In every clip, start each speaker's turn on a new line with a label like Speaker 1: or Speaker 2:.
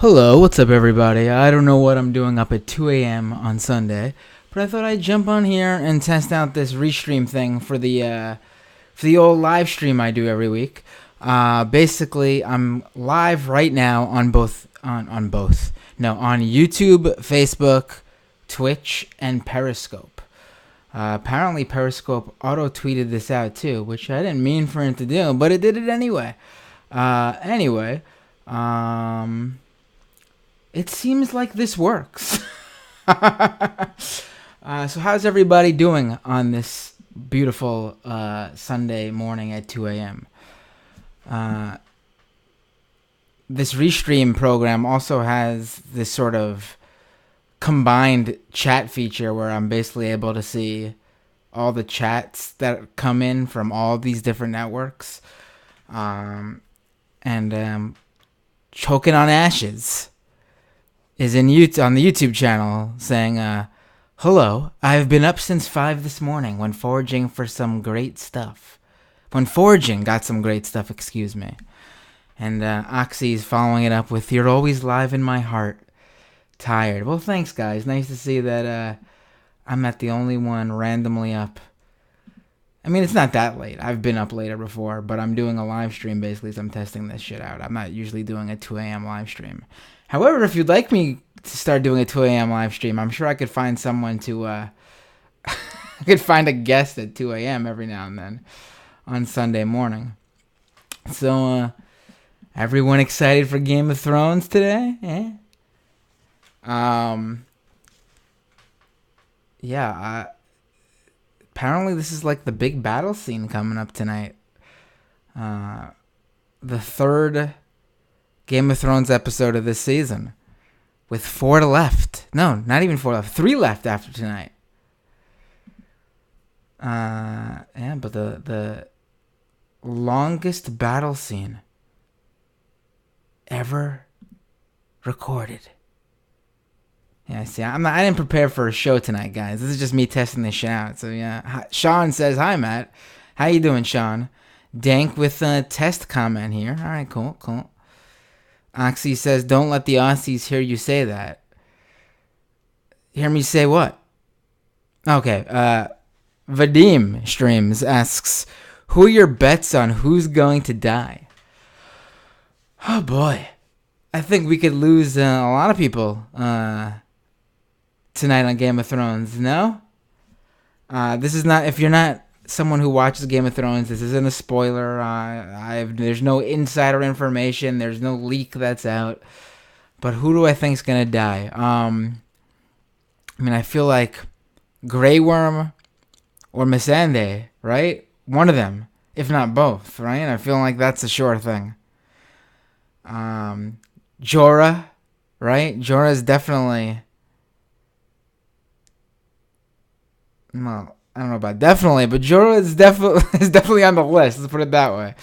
Speaker 1: Hello, what's up, everybody? I don't know what I'm doing up at 2 a.m. on Sunday, but I thought I'd jump on here and test out this Restream thing for the old live stream I do every week. Basically, I'm live right now on on YouTube, Facebook, Twitch, and Periscope. Apparently, Periscope auto-tweeted this out too, which I didn't mean for it to do, but it did it anyway. Anyway, it seems like this works. So how's everybody doing on this beautiful Sunday morning at 2 a.m.? This Restream program also has this sort of combined chat feature where I'm basically able to see all the chats that come in from all these different networks. And Choking on Ashes is on the YouTube channel saying, hello, I've been up since 5 this morning when foraging for some great stuff. When foraging got some great stuff, excuse me. And Oxy's following it up with, you're always live in my heart. Tired. Well, thanks, guys. Nice to see that I'm not the only one randomly up. I mean, it's not that late. I've been up later before, but I'm doing a live stream basically, so I'm testing this shit out. I'm not usually doing a 2 a.m. live stream. However, if you'd like me to start doing a 2 a.m. live stream, I'm sure I could find someone to, I could find a guest at 2 a.m. every now and then on Sunday morning. So, everyone excited for Game of Thrones today? Yeah, apparently this is like the big battle scene coming up tonight. The third Game of Thrones episode of this season, with 4 left. No, not even 4 left. 3 left after tonight. Yeah, but the longest battle scene ever recorded. Yeah, see, I didn't prepare for a show tonight, guys. This is just me testing this shit out. So yeah, Sean says, "Hi, Matt. How you doing, Sean?" Dank with a test comment here. All right, cool. Oxy says, don't let the Aussies hear you say that. Hear me say what? Okay, Vadim Streams asks, who are your bets on who's going to die? Oh boy. I think we could lose a lot of people tonight on Game of Thrones, no? This is not, if you're not someone who watches Game of Thrones, this isn't a spoiler. There's no insider information. There's no leak that's out. But who do I think is going to die? I mean, I feel like Grey Worm or Missandei, right? One of them, if not both, right? I feel like that's a sure thing. Jorah, right? Jorah is definitely... Well, I don't know about definitely, but Jorah is definitely on the list. Let's put it that way.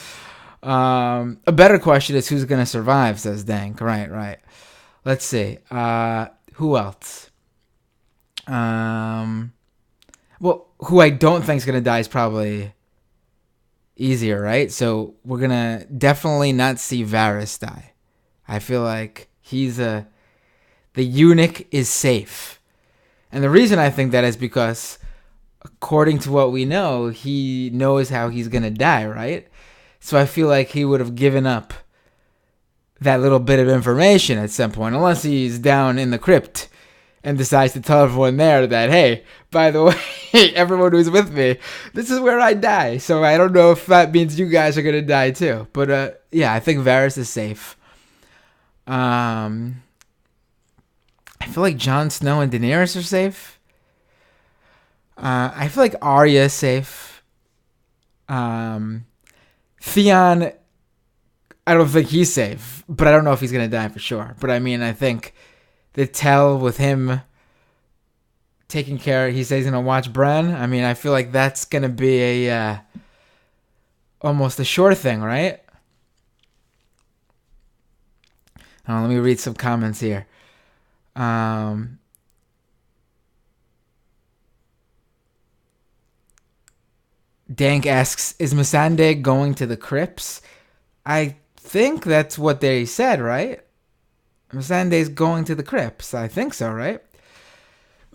Speaker 1: A better question is who's going to survive, says Dank. Right. Let's see. Who else? Well, who I don't think is going to die is probably easier, right? So we're going to definitely not see Varys die. I feel like the eunuch is safe. And the reason I think that is because, according to what we know, he knows how he's going to die, right? So I feel like he would have given up that little bit of information at some point, unless he's down in the crypt and decides to tell everyone there that, hey, by the way, everyone who's with me, this is where I die. So I don't know if that means you guys are going to die too. But yeah, I think Varys is safe. I feel like Jon Snow and Daenerys are safe. I feel like Arya is safe. Theon, I don't think he's safe, but I don't know if he's going to die for sure. But I mean, I think the tell with him taking care, he says he's going to watch Bran. I mean, I feel like that's going to be almost a sure thing, right? Let me read some comments here. Dank asks, is Missandei going to the crypts? I think that's what they said, right? Missandei's going to the crypts. I think so, right?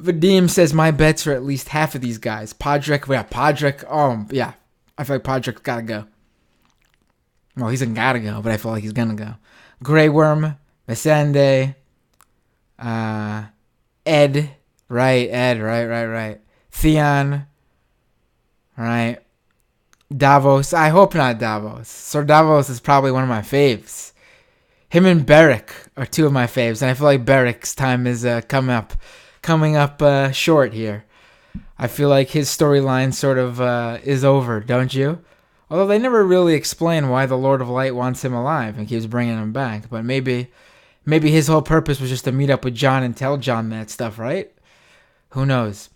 Speaker 1: Vadim says my bets are at least half of these guys. Podrick, yeah, Podrick. Oh, yeah. I feel like Podrick's gotta go. Well, he's gotta go, but I feel like he's gonna go. Grey Worm, Missandei, Ed, right? Ed, right. Theon, right? Davos. I hope not Davos. Sir Davos is probably one of my faves. Him and Beric are two of my faves, and I feel like Beric's time is coming up short here. I feel like his storyline sort of is over, don't you? Although they never really explain why the Lord of Light wants him alive and keeps bringing him back. But maybe his whole purpose was just to meet up with Jon and tell Jon that stuff, right? Who knows?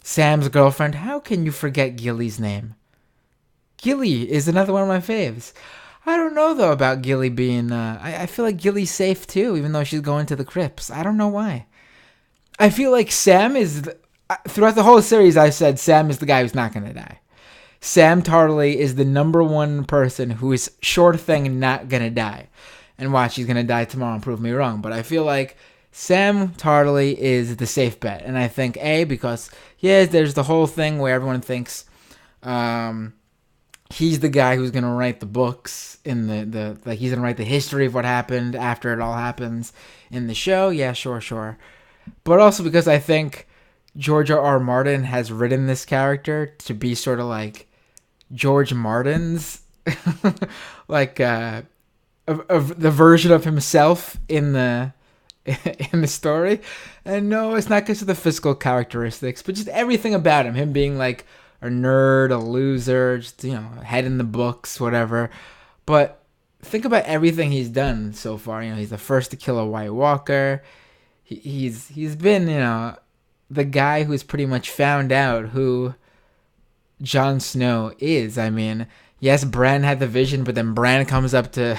Speaker 1: Sam's girlfriend. How can you forget Gilly's name? Gilly is another one of my faves. I don't know, though, about Gilly being... I feel like Gilly's safe, too, even though she's going to the crypts. I don't know why. I feel like Sam is... Throughout the whole series, I said Sam is the guy who's not going to die. Sam Tarly is the number one person who is sure thing not going to die. And watch, he's going to die tomorrow and prove me wrong. But I feel like Sam Tarly is the safe bet. And I think, A, because, yeah, there's the whole thing where everyone thinks... he's the guy who's going to write the books in the like he's going to write the history of what happened after it all happens in the show. Yeah, sure. But also because I think George R.R. Martin has written this character to be sort of like George Martin's like of the version of himself in the story. And no, it's not because of the physical characteristics, but just everything about him being like a nerd, a loser, just, head in the books, whatever. But think about everything he's done so far. He's the first to kill a White Walker. He's been, the guy who's pretty much found out who Jon Snow is. I mean, yes, Bran had the vision, but then Bran comes up to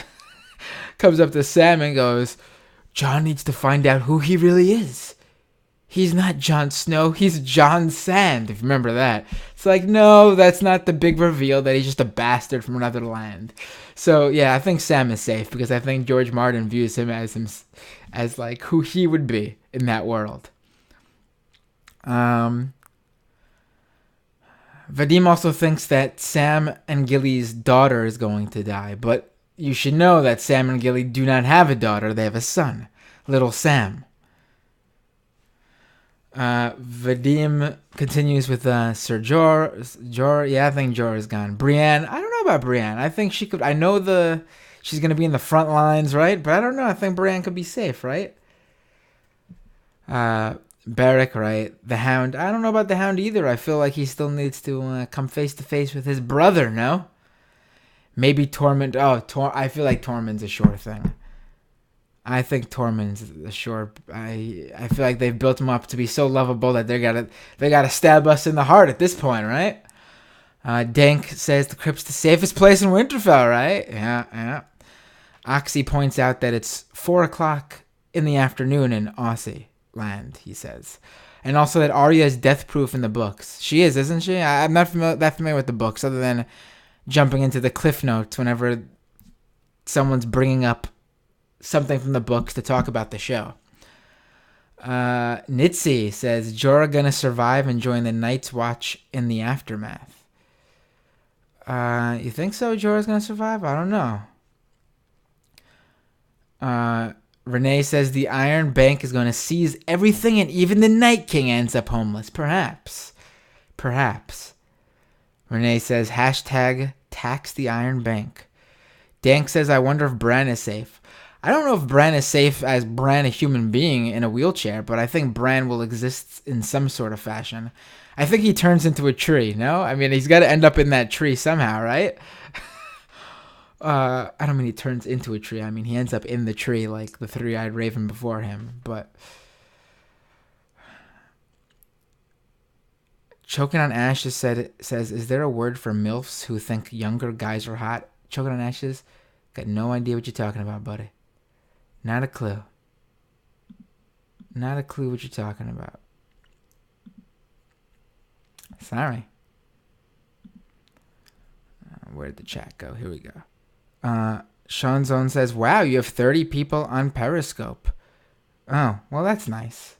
Speaker 1: Sam and goes, Jon needs to find out who he really is. He's not Jon Snow, he's Jon Sand, if you remember that. It's like, no, that's not the big reveal that he's just a bastard from another land. So, yeah, I think Sam is safe because I think George Martin views him as like who he would be in that world. Vadim also thinks that Sam and Gilly's daughter is going to die, but you should know that Sam and Gilly do not have a daughter, they have a son, little Sam. Vadim continues with Sir Jor. Yeah, I think Jor is gone. Brienne. I don't know about Brienne. I think she could. I know she's going to be in the front lines, right? But I don't know. I think Brienne could be safe, right? Beric, right? The Hound. I don't know about the Hound either. I feel like he still needs to come face to face with his brother, no? Maybe Tormund. I feel like Tormund's a sure thing. I think Tormund's a sure. I feel like they've built him up to be so lovable that they gotta stab us in the heart at this point, right? Dank says the crypt's the safest place in Winterfell, right? Yeah. Oxy points out that it's 4:00 in the afternoon in Aussie land, he says. And also that Arya is death-proof in the books. She is, isn't she? I'm not that familiar with the books, other than jumping into the cliff notes whenever someone's bringing up something from the books to talk about the show. Nitsi says, Jorah gonna survive and join the Night's Watch in the aftermath. You think so? Jorah's gonna survive? I don't know. Renee says the Iron Bank is gonna seize everything and even the Night King ends up homeless. Perhaps. Renee says, #tax the Iron Bank. Dank says, I wonder if Bran is safe. I don't know if Bran is safe as Bran, a human being in a wheelchair, but I think Bran will exist in some sort of fashion. I think he turns into a tree, no? I mean, he's got to end up in that tree somehow, right? I don't mean he turns into a tree. I mean, he ends up in the tree like the three-eyed raven before him, but... Choking on Ashes says, is there a word for MILFs who think younger guys are hot? Choking on Ashes? Got no idea what you're talking about, buddy. Not a clue. Not a clue what you're talking about. Sorry. Where did the chat go? Here we go. Sean Zone says, wow, you have 30 people on Periscope. Oh, well, that's nice.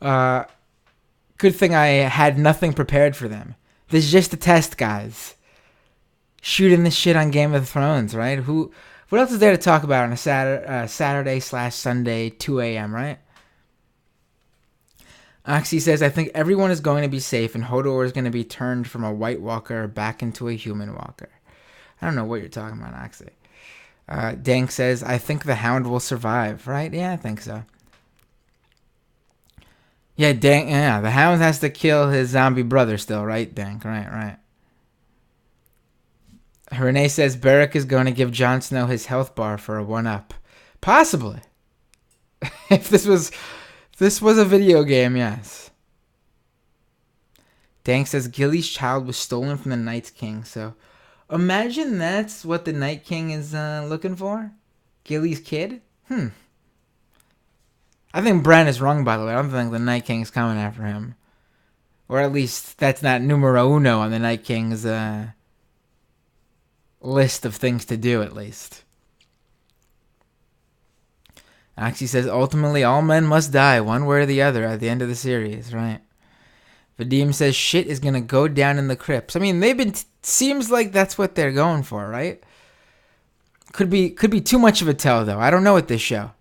Speaker 1: Uh, Good thing I had nothing prepared for them. This is just a test, guys. Shooting this shit on Game of Thrones, right? What else is there to talk about on a Saturday/Sunday, 2 a.m., right? Oxy says, I think everyone is going to be safe and Hodor is going to be turned from a White Walker back into a human walker. I don't know what you're talking about, Oxy. Dank says, I think the Hound will survive, right? Yeah, I think so. Yeah, Dank, yeah, the Hound has to kill his zombie brother still, right, Dank? Right. Renee says, Beric is going to give Jon Snow his health bar for a 1-up. Possibly. If this was a video game, yes. Dank says Gilly's child was stolen from the Night King. So imagine that's what the Night King is looking for. Gilly's kid. I think Bran is wrong, by the way. I don't think the Night King's coming after him. Or at least that's not numero uno on the Night King's list of things to do, at least. Oxy says, ultimately, all men must die, one way or the other, at the end of the series, right? Vadim says, shit is going to go down in the crypts. I mean, seems like that's what they're going for, right? Could be too much of a tell, though. I don't know with this show.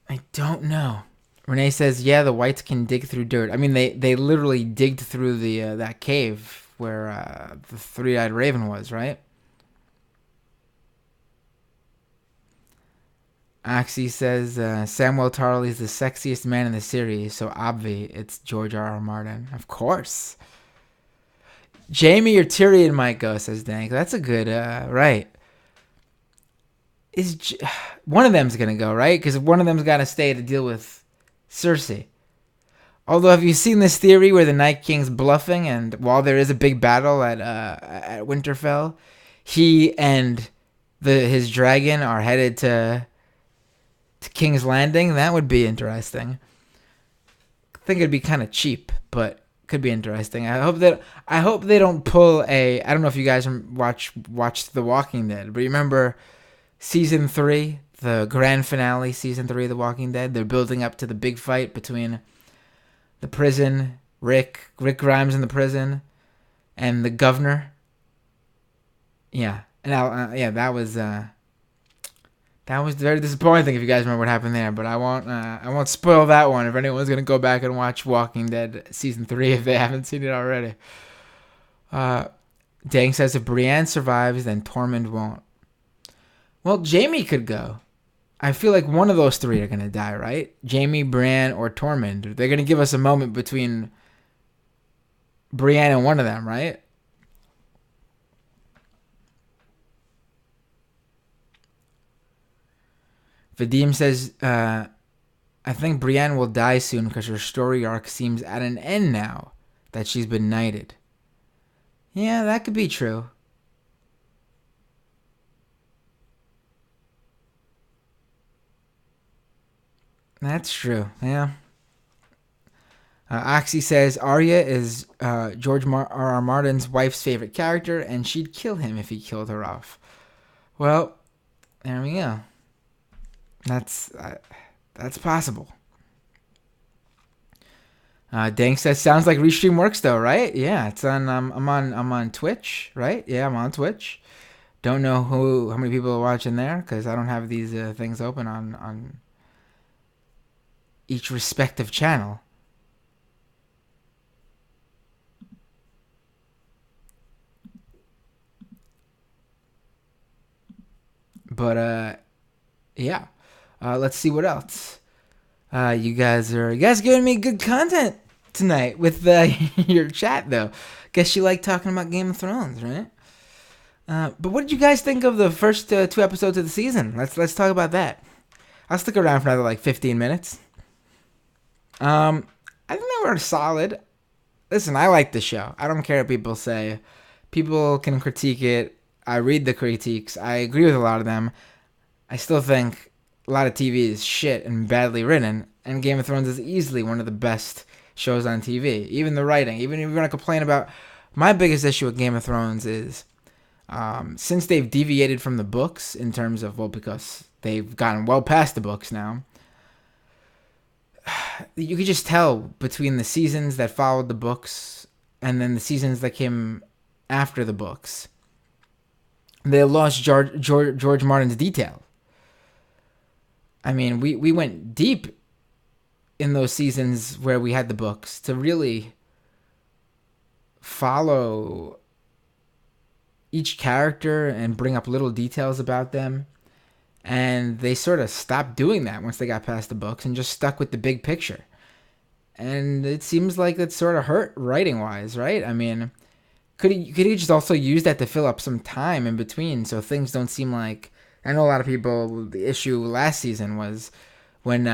Speaker 1: I don't know. Renee says, yeah, the whites can dig through dirt. I mean, they literally digged through the that cave where the three-eyed raven was, right? Oxy says, Samuel Tarley's the sexiest man in the series, so obvi it's George R.R. Martin. Of course. Jamie or Tyrion might go, says Dank. That's a good, right. One of them's going to go, right? Because one of them's got to stay to deal with Cersei. Although, have you seen this theory where the Night King's bluffing, and while there is a big battle at Winterfell, he and his dragon are headed to King's Landing? That would be interesting. I think it'd be kind of cheap, but could be interesting. I hope they don't pull a. I don't know if you guys watched The Walking Dead, but remember season 3, the grand finale, season 3 of The Walking Dead. They're building up to the big fight between the prison, Rick Grimes in the prison, and the governor. Yeah, and that was very disappointing. If you guys remember what happened there, but I won't spoil that one. If anyone's gonna go back and watch Walking Dead season 3 if they haven't seen it already. Dang says if Brienne survives, then Tormund won't. Well, Jaime could go. I feel like one of those three are gonna die, right? Jaime, Brienne, or Tormund. They're gonna give us a moment between Brienne and one of them, right? Vadim says, I think Brienne will die soon because her story arc seems at an end now that she's been knighted. Yeah, that could be true. That's true, yeah. Oxy says Arya is George R.R. Martin's wife's favorite character, and she'd kill him if he killed her off. Well, there we go. That's possible. Dank says sounds like Restream works though, right? Yeah, it's on. I'm on Twitch, right? Yeah, I'm on Twitch. Don't know how many people are watching there because I don't have these things open on each respective channel. But yeah. Let's see what else. You guys giving me good content tonight with your chat though. Guess you like talking about Game of Thrones, right? But what did you guys think of the first 2 episodes of the season? Let's talk about that. I'll stick around for another like 15 minutes. I think they were solid. Listen, I like the show. I don't care what people say. People can critique it. I read the critiques. I agree with a lot of them. I still think a lot of TV is shit and badly written, and Game of Thrones is easily one of the best shows on TV. Even the writing, even if you're going to complain about... My biggest issue with Game of Thrones is Since they've deviated from the books in terms of, well, because they've gotten well past the books now, you could just tell between the seasons that followed the books and then the seasons that came after the books, they lost George Martin's detail. I mean, we went deep in those seasons where we had the books to really follow each character and bring up little details about them. And they sort of stopped doing that once they got past the books and just stuck with the big picture. And it seems like that sort of hurt writing-wise, right? I mean, could he just also use that to fill up some time in between so things don't seem like... I know a lot of people, the issue last season was when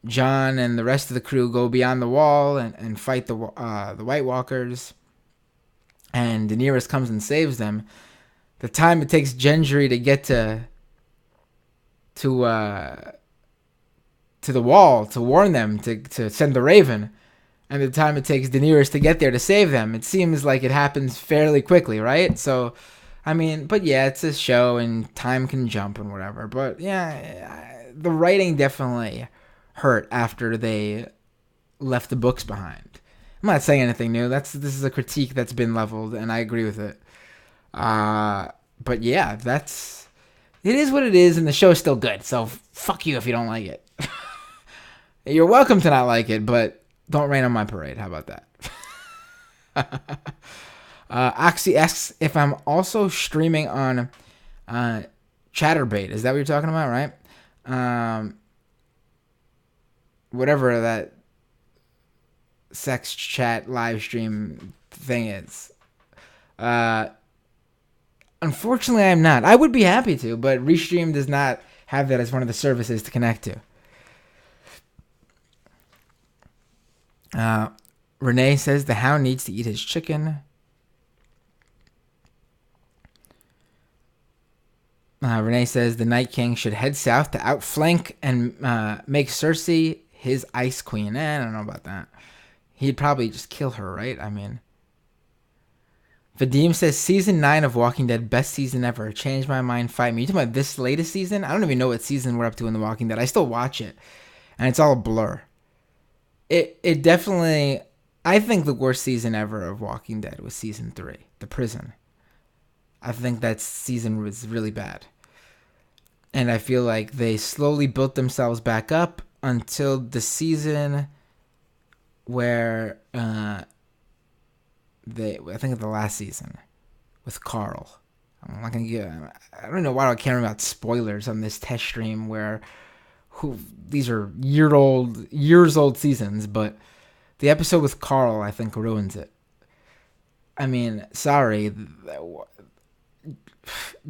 Speaker 1: John and the rest of the crew go beyond the wall and fight the White Walkers, and Daenerys comes and saves them. The time it takes Gendry to get to the wall to warn them to send the Raven, and the time it takes Daenerys to get there to save them, it seems like it happens fairly quickly, right? So, I mean, but yeah, it's a show and time can jump and whatever. But yeah, the writing definitely hurt after they left the books behind. I'm not saying anything new. This is a critique that's been leveled, and I agree with it. But yeah, it is what it is, and the show's still good. So fuck you if you don't like it. You're welcome to not like it, but don't rain on my parade. How about that? Oxy asks if I'm also streaming on Chatterbait. Is that what you're talking about, right? Whatever that sex chat live stream thing is. Unfortunately, I'm not. I would be happy to, but Restream does not have that as one of the services to connect to. Renee says the Hound needs to eat his chicken. Renee says the Night King should head south to outflank and make Cersei his Ice Queen. I don't know about that. He'd probably just kill her, right? I mean... Vadim says, Season 9 of Walking Dead, best season ever. Changed my mind, fight me. You talking about this latest season? I don't even know what season we're up to in The Walking Dead. I still watch it, and it's all a blur. It definitely... I think the worst season ever of Walking Dead was Season 3, The Prison. I think that season was really bad. And I feel like they slowly built themselves back up until the season where... I think of the last season with Carl. I'm not gonna I don't know why I can't remember about spoilers on this test stream where these are years old seasons, but the episode with Carl I think ruins it. I mean, sorry,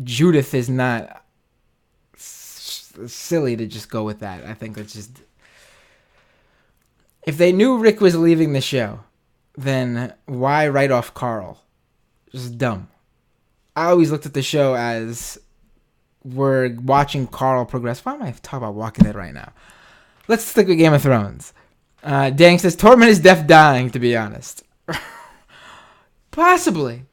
Speaker 1: Judith is not silly to just go with that. I think it's just, if they knew Rick was leaving the show, then why write off Carl? Just dumb. I always looked at the show as we're watching Carl progress. Why am I talking about Walking Dead right now? Let's stick with Game of Thrones. Dang says, Tormund is deaf dying, to be honest. Possibly.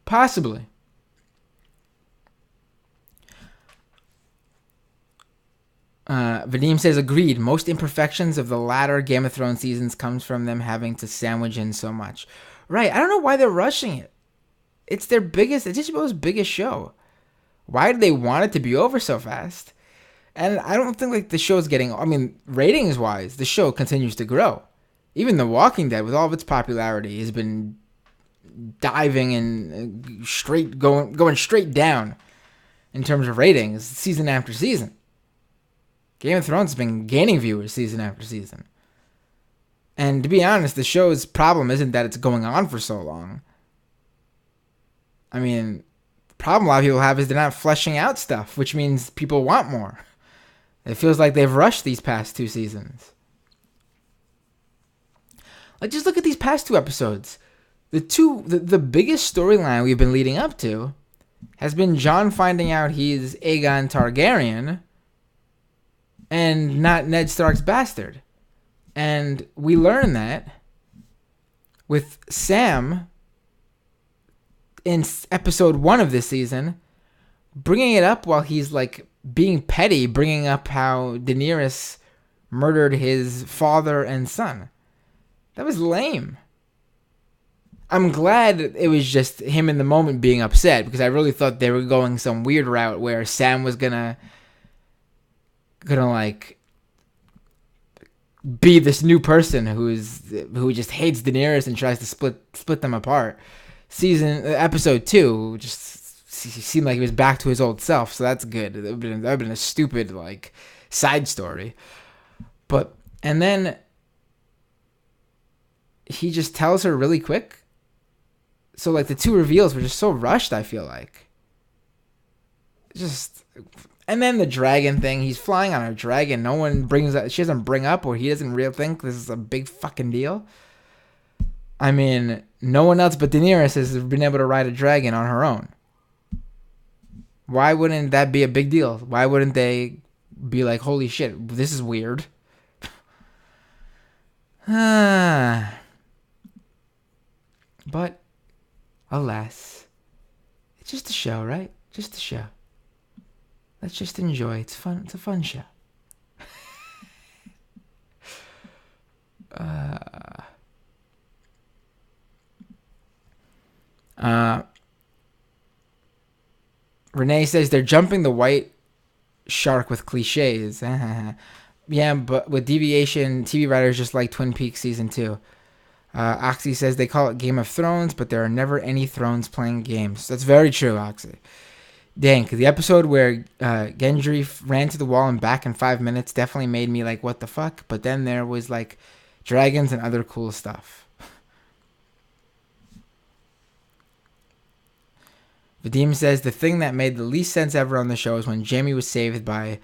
Speaker 1: Vadim says, agreed. Most imperfections of the latter Game of Thrones seasons comes from them having to sandwich in so much. Right. I don't know why they're rushing it. It's HBO's biggest show. Why do they want it to be over so fast? And I don't think like the show's getting, I mean, ratings wise, the show continues to grow. Even The Walking Dead, with all of its popularity, has been diving and going straight down in terms of ratings season after season. Game of Thrones has been gaining viewers season after season. And to be honest, the show's problem isn't that it's going on for so long. I mean, the problem a lot of people have is they're not fleshing out stuff, which means people want more. It feels like they've rushed these past 2 seasons. Like, just look at these past 2 episodes. The biggest storyline we've been leading up to has been Jon finding out he's Aegon Targaryen and not Ned Stark's bastard. And we learn that with Sam in episode 1 of this season, bringing it up while he's like being petty, bringing up how Daenerys murdered his father and son. That was lame. I'm glad it was just him in the moment being upset, because I really thought they were going some weird route where Sam was gonna like be this new person who just hates Daenerys and tries to split them apart. Episode 2 just seemed like he was back to his old self, so that's good. That would have been a stupid like side story, and then he just tells her really quick. So like the 2 reveals were just so rushed, I feel like. And then the dragon thing, he's flying on a dragon. No one she doesn't bring up, or he doesn't really think this is a big fucking deal. I mean, no one else but Daenerys has been able to ride a dragon on her own. Why wouldn't that be a big deal? Why wouldn't they be like, holy shit, this is weird? But alas, it's just a show, right? Just a show. Let's just enjoy. It's fun. It's a fun show. Renee says they're jumping the white shark with cliches. Yeah, but with deviation, TV writers just like Twin Peaks Season 2. Oxy says they call it Game of Thrones, but there are never any thrones playing games. That's very true, Oxy. Dang, the episode where Gendry ran to the wall and back in 5 minutes definitely made me like, what the fuck? But then there was like dragons and other cool stuff. Vadim says the thing that made the least sense ever on the show is when Jaime was saved by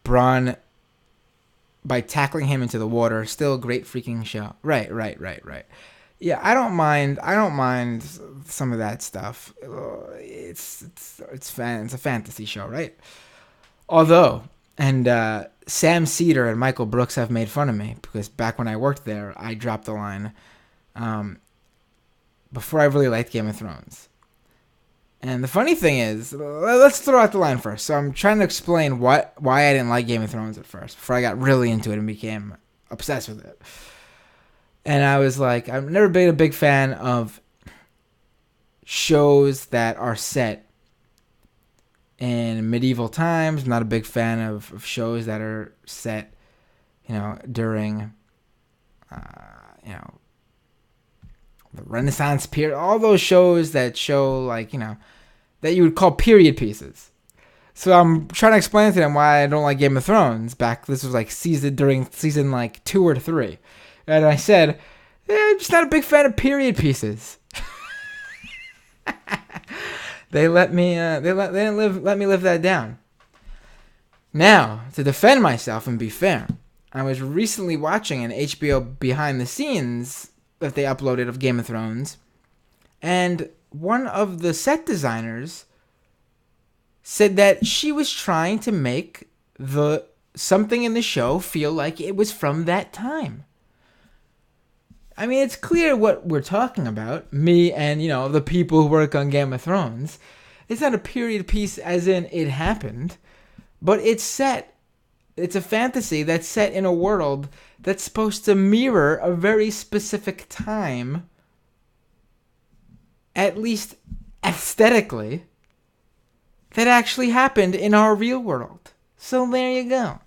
Speaker 1: Bronn by tackling him into the water. Still a great freaking show. Right. Yeah, I don't mind some of that stuff. It's a fantasy show, right? Although, and Sam Cedar and Michael Brooks have made fun of me because back when I worked there, I dropped the line before I really liked Game of Thrones. And the funny thing is, let's throw out the line first. So I'm trying to explain why I didn't like Game of Thrones at first, before I got really into it and became obsessed with it. And I was like, I've never been a big fan of shows that are set in medieval times. I'm not a big fan of shows that are set, during, the Renaissance period. All those shows that show, like, that you would call period pieces. So I'm trying to explain to them why I don't like Game of Thrones. This was like during season like 2 or 3. And I said, I'm just not a big fan of period pieces. They let me let me live that down. Now, to defend myself and be fair, I was recently watching an HBO behind the scenes that they uploaded of Game of Thrones, and one of the set designers said that she was trying to make something in the show feel like it was from that time. I mean, it's clear what we're talking about. Me and, the people who work on Game of Thrones. It's not a period piece as in it happened, but it's set. It's a fantasy that's set in a world that's supposed to mirror a very specific time, at least aesthetically, that actually happened in our real world. So there you go.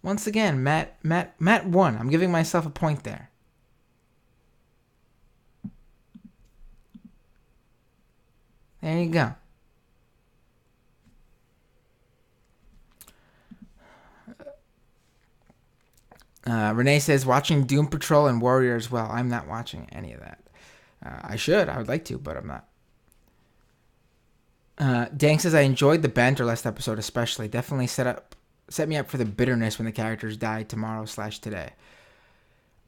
Speaker 1: Once again, Matt won. I'm giving myself a point there. There you go. Renee says, watching Doom Patrol and Warrior as well. I'm not watching any of that. I should. I would like to, but I'm not. Dank says, I enjoyed the banter last episode especially. Definitely set me up for the bitterness when the characters died tomorrow/today.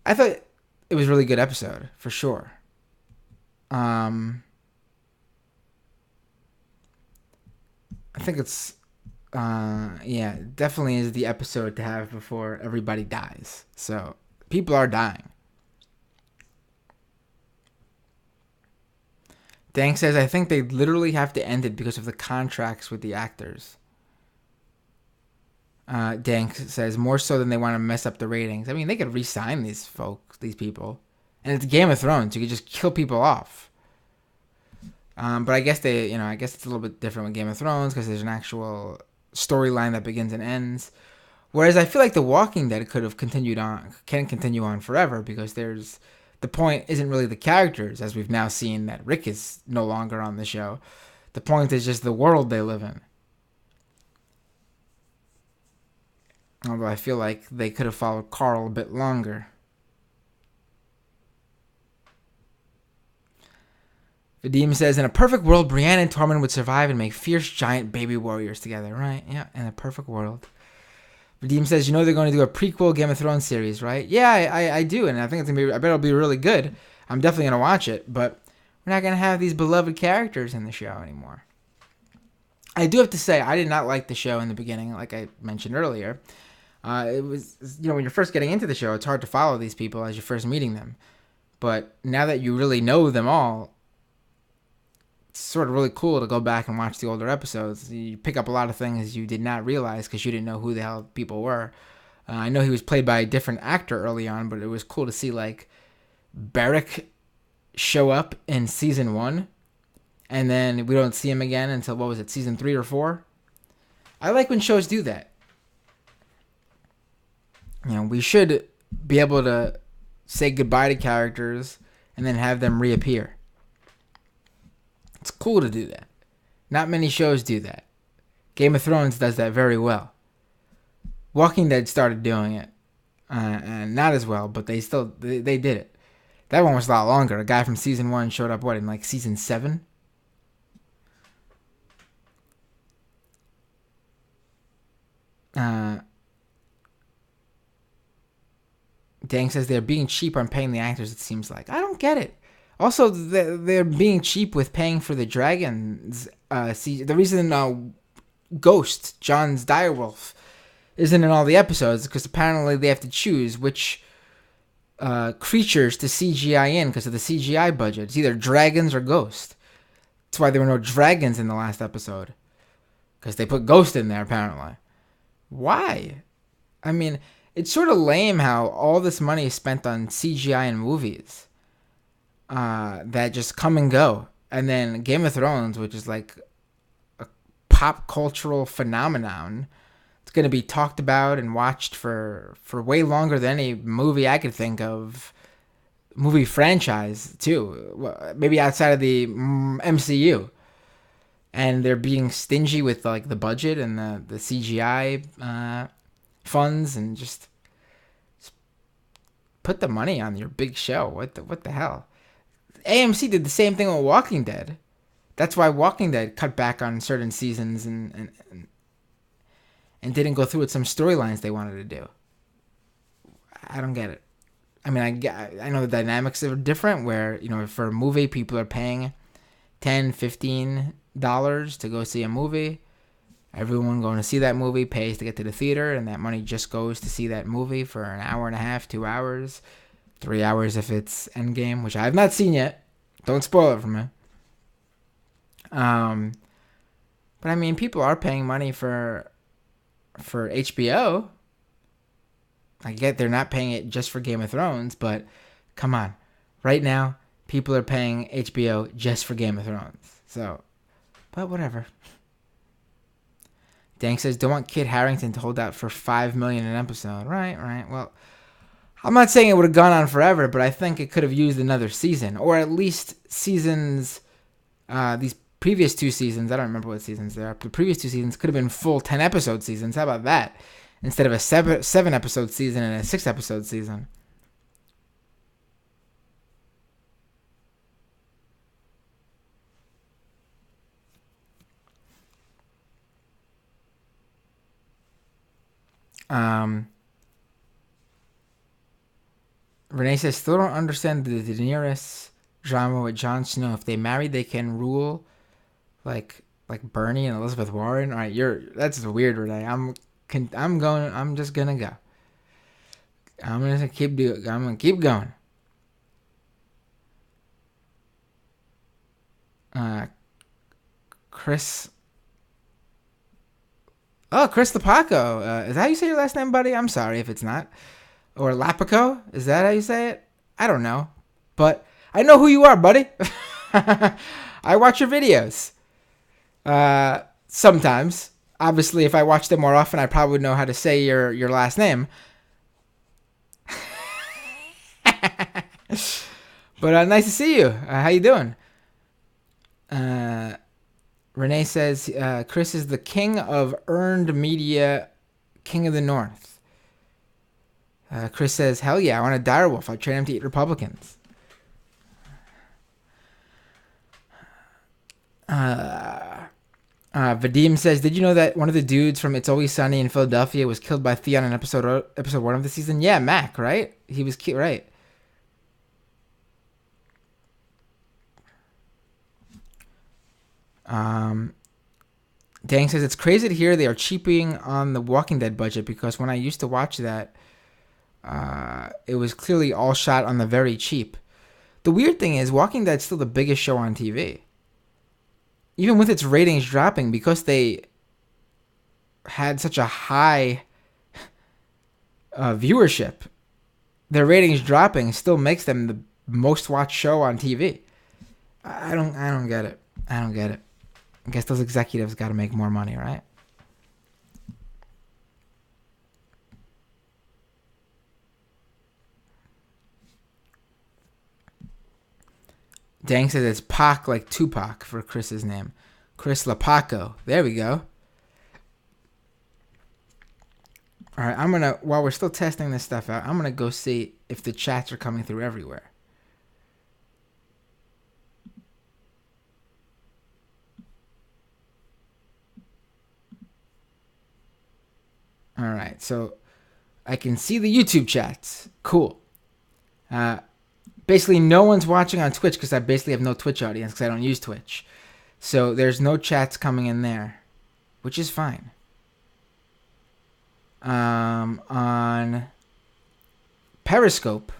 Speaker 1: I thought it was a really good episode, for sure. I think it's... definitely is the episode to have before everybody dies. So, people are dying. Dank says, I think they literally have to end it because of the contracts with the actors. Dank says, more so than they want to mess up the ratings. I mean, they could re-sign these folks, these people. And it's Game of Thrones. You could just kill people off. But I guess I guess it's a little bit different with Game of Thrones because there's an actual storyline that begins and ends. Whereas I feel like The Walking Dead can continue on forever because the point isn't really the characters, as we've now seen that Rick is no longer on the show. The point is just the world they live in. Although I feel like they could have followed Carl a bit longer. Vadim says, in a perfect world, Brienne and Tormund would survive and make fierce giant baby warriors together. Right? Yeah, in a perfect world. Vadim says, they're going to do a prequel Game of Thrones series, right? Yeah, I do, and I think it's going to be, I bet it'll be really good. I'm definitely going to watch it, but we're not going to have these beloved characters in the show anymore. I do have to say, I did not like the show in the beginning, like I mentioned earlier. It was, when you're first getting into the show, it's hard to follow these people as you're first meeting them. But now that you really know them all, it's sort of really cool to go back and watch the older episodes. You pick up a lot of things you did not realize because you didn't know who the hell people were. I know he was played by a different actor early on, but it was cool to see, like, Beric show up in season 1, and then we don't see him again until, season 3 or 4? I like when shows do that. We should be able to say goodbye to characters and then have them reappear. It's cool to do that. Not many shows do that. Game of Thrones does that very well. Walking Dead started doing it. And not as well, but they did it. That one was a lot longer. A guy from season 1 showed up, in like season 7? Dang says they're being cheap on paying the actors, it seems like. I don't get it. Also, they're being cheap with paying for the dragons. The reason Ghost, John's direwolf, isn't in all the episodes is because apparently they have to choose which creatures to CGI in because of the CGI budget. It's either dragons or Ghost. That's why there were no dragons in the last episode. Because they put Ghost in there, apparently. Why? I mean, it's sort of lame how all this money is spent on CGI in movies. That just come and go. And then Game of Thrones, which is like a pop cultural phenomenon, it's going to be talked about and watched for way longer than any movie I could think of. Movie franchise, too. Maybe outside of the MCU. And they're being stingy with like the budget and the CGI funds and just put the money on your big show. What the hell? AMC did the same thing with Walking Dead. That's why Walking Dead cut back on certain seasons and didn't go through with some storylines they wanted to do. I don't get it. I mean, I know the dynamics are different where, for a movie, people are paying $10, $15 to go see a movie. Everyone going to see that movie pays to get to the theater, and that money just goes to see that movie for an hour and a half, 2 hours. 3 hours if it's Endgame, which I have not seen yet. Don't spoil it for me. But I mean, people are paying money for HBO. I get they're not paying it just for Game of Thrones, but come on. Right now, people are paying HBO just for Game of Thrones. So, but whatever. Dank says, don't want Kit Harington to hold out for $5 million an episode. Right. Well, I'm not saying it would have gone on forever, but I think it could have used another season. Or at least seasons, these previous 2 seasons, I don't remember what seasons they are, but the previous 2 seasons could have been full 10-episode seasons. How about that? Instead of a 7-episode season and a 6-episode season. Renee says, still don't understand the Daenerys drama with Jon Snow. If they married, they can rule like Bernie and Elizabeth Warren. All right, that's weird, Renee. I'm just gonna go. I'm gonna keep going. Uh, Chris. Oh, Chris Lapaco. Is that how you say your last name, buddy? I'm sorry if it's not. Or Lapico? Is that how you say it? I don't know. But I know who you are, buddy. I watch your videos. Sometimes. Obviously, if I watched them more often, I probably would know how to say your last name. But nice to see you. How you doing? Renee says Chris is the king of earned media, king of the North. Chris says, hell yeah, I want a direwolf. I train him to eat Republicans. Vadim says, did you know that one of the dudes from It's Always Sunny in Philadelphia was killed by Theon in episode 1 of the season? Yeah, Mac, right? He was killed, right? Dang says, it's crazy to hear they are cheaping on the Walking Dead budget because when I used to watch that, it was clearly all shot on the very cheap. The weird thing is, Walking Dead's still the biggest show on TV. Even with its ratings dropping, because they had such a high viewership, their ratings dropping still makes them the most watched show on TV. I don't get it. I don't get it. I guess those executives got to make more money, right? Dang says it's Pac like Tupac for Chris's name. Chris Lapaco. There we go. All right, I'm going to, while we're still testing this stuff out, I'm going to go see if the chats are coming through everywhere. All right, so I can see the YouTube chats. Cool. Basically, no one's watching on Twitch because I basically have no Twitch audience because I don't use Twitch. So there's no chats coming in there, which is fine. On Periscope,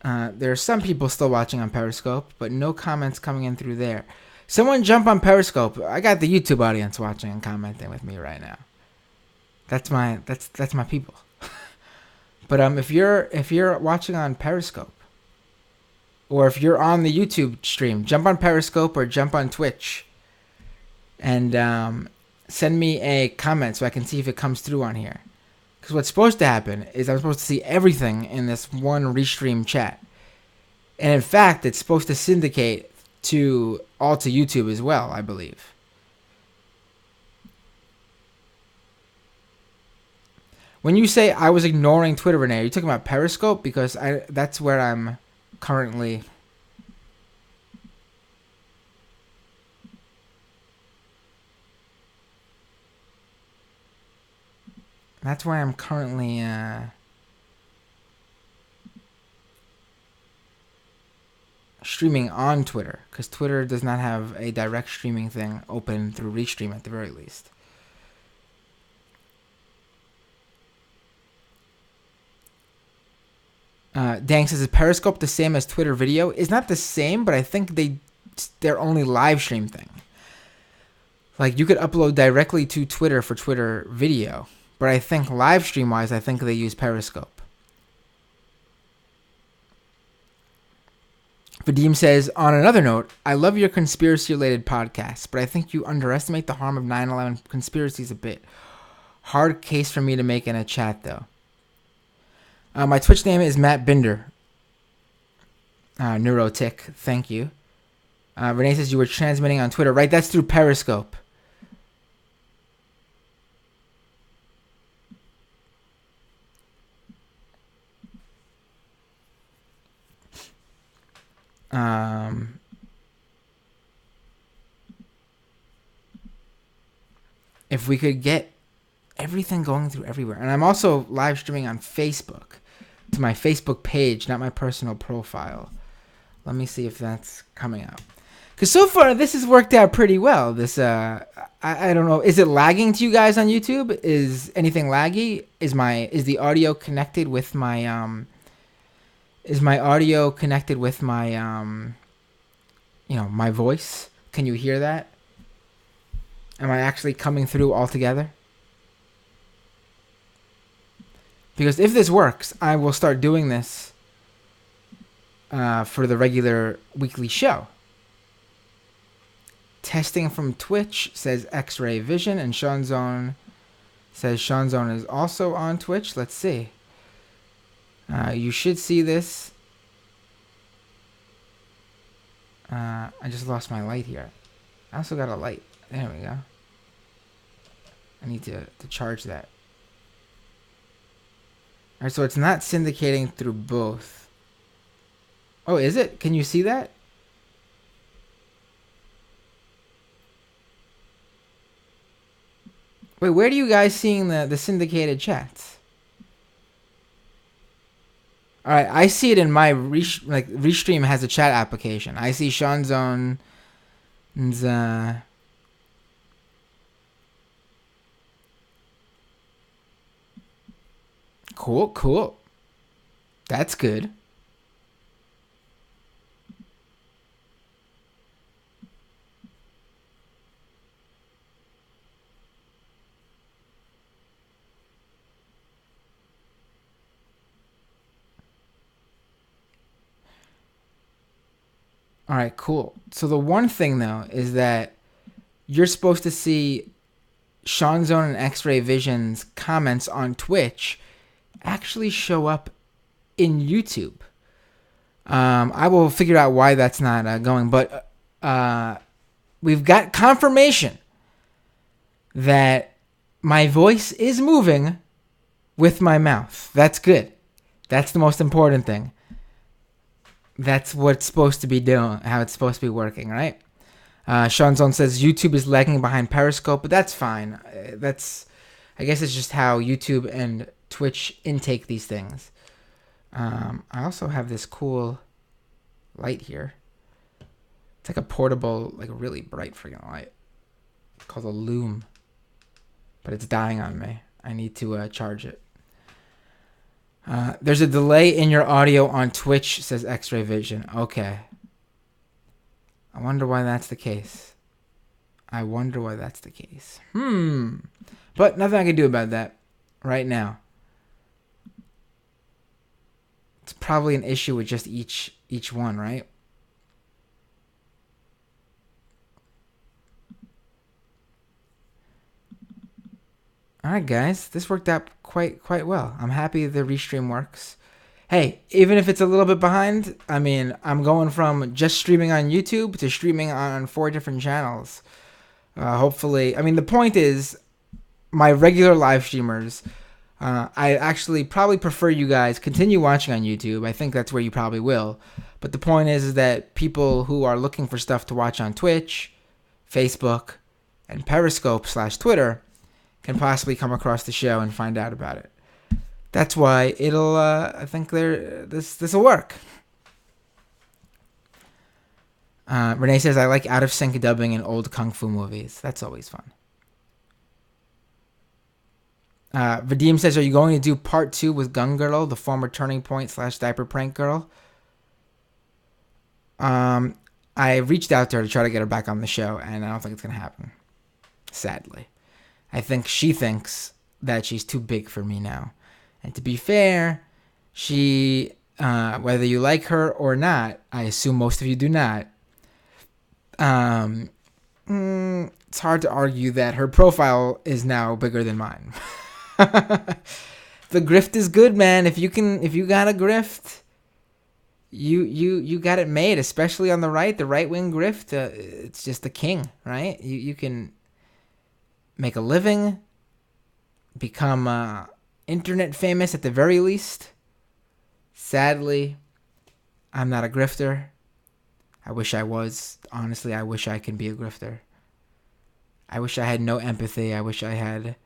Speaker 1: there are some people still watching on Periscope, but no comments coming in through there. Someone jump on Periscope. I got the YouTube audience watching and commenting with me right now. That's my people. But if you're watching on Periscope, or if you're on the YouTube stream, jump on Periscope or jump on Twitch, and send me a comment so I can see if it comes through on here. Because what's supposed to happen is I'm supposed to see everything in this one Restream chat, and in fact, it's supposed to syndicate to YouTube as well, I believe. When you say I was ignoring Twitter, Renee, are you talking about Periscope? Because that's where I'm currently. That's where I'm currently streaming on Twitter. Because Twitter does not have a direct streaming thing open through Restream at the very least. Dang says, is Periscope the same as Twitter video? It's not the same, but I think they're only live stream thing. Like, you could upload directly to Twitter for Twitter video, but I think live stream wise, I think they use Periscope. Vadim says, on another note, I love your conspiracy related podcasts, but I think you underestimate the harm of 9/11 conspiracies a bit. Hard case for me to make in a chat though. My Twitch name is Matt Binder. Neurotic, thank you. Renee says you were transmitting on Twitter. Right, that's through Periscope. If we could get everything going through everywhere. And I'm also live streaming on Facebook to my Facebook page, not my personal profile. Let me see if that's coming out. Because so far, this has worked out pretty well. This, I don't know. Is it lagging to you guys on YouTube? Is anything laggy? Is the audio connected with my, my voice. Can you hear that? Am I actually coming through altogether? Because if this works, I will start doing this for the regular weekly show. Testing from Twitch, says X-Ray Vision, and Sean Zone says Sean Zone is also on Twitch. Let's see. You should see this. I just lost my light here. I also got a light. There we go. I need to charge that. Alright, so it's not syndicating through both. Oh, is it? Can you see that? Wait, where are you guys seeing the syndicated chats? Alright, I see it in my Restream has a chat application. I see Sean Zone's Cool. That's good. All right, cool. So the one thing though is that you're supposed to see Sean Zone and X-Ray Vision's comments on Twitch actually show up in YouTube. I will figure out why that's not going, but we've got confirmation that my voice is moving with my mouth. That's good. That's the most important thing. That's what it's supposed to be doing, how it's supposed to be working, right? Sean Zone says YouTube is lagging behind Periscope, but that's fine. I guess it's just how YouTube and Twitch intake these things. I also have this cool light here. It's like a portable, like a really bright freaking light. It's called a Loom, but it's dying on me. I need to charge it. There's a delay in your audio on Twitch, says X-Ray Vision. Okay. I wonder why that's the case. But nothing I can do about that right now. It's probably an issue with just each one, right? All right, guys. This worked out quite well. I'm happy the Restream works. Hey, even if it's a little bit behind, I mean, I'm going from just streaming on YouTube to streaming on 4 different channels. Hopefully, I mean, the point is, my regular live streamers, I actually probably prefer you guys continue watching on YouTube. I think that's where you probably will. But the point is that people who are looking for stuff to watch on Twitch, Facebook, and Periscope/Twitter can possibly come across the show and find out about it. That's why it'll. I think this will work. Renee says I like out of sync dubbing in old kung fu movies. That's always fun. Vadim says, are you going to do part 2 with Gun Girl, the former Turning Point / Diaper Prank Girl? I reached out to her to try to get her back on the show, and I don't think it's going to happen. Sadly. I think she thinks that she's too big for me now. And to be fair, she, whether you like her or not, I assume most of you do not, it's hard to argue that her profile is now bigger than mine. The grift is good, man. If you got a grift, you got it made, especially on the right-wing grift. It's just the king, right? You can make a living, become internet famous at the very least. Sadly, I'm not a grifter. I wish I was. Honestly, I wish I could be a grifter. I wish I had no empathy. I wish I had,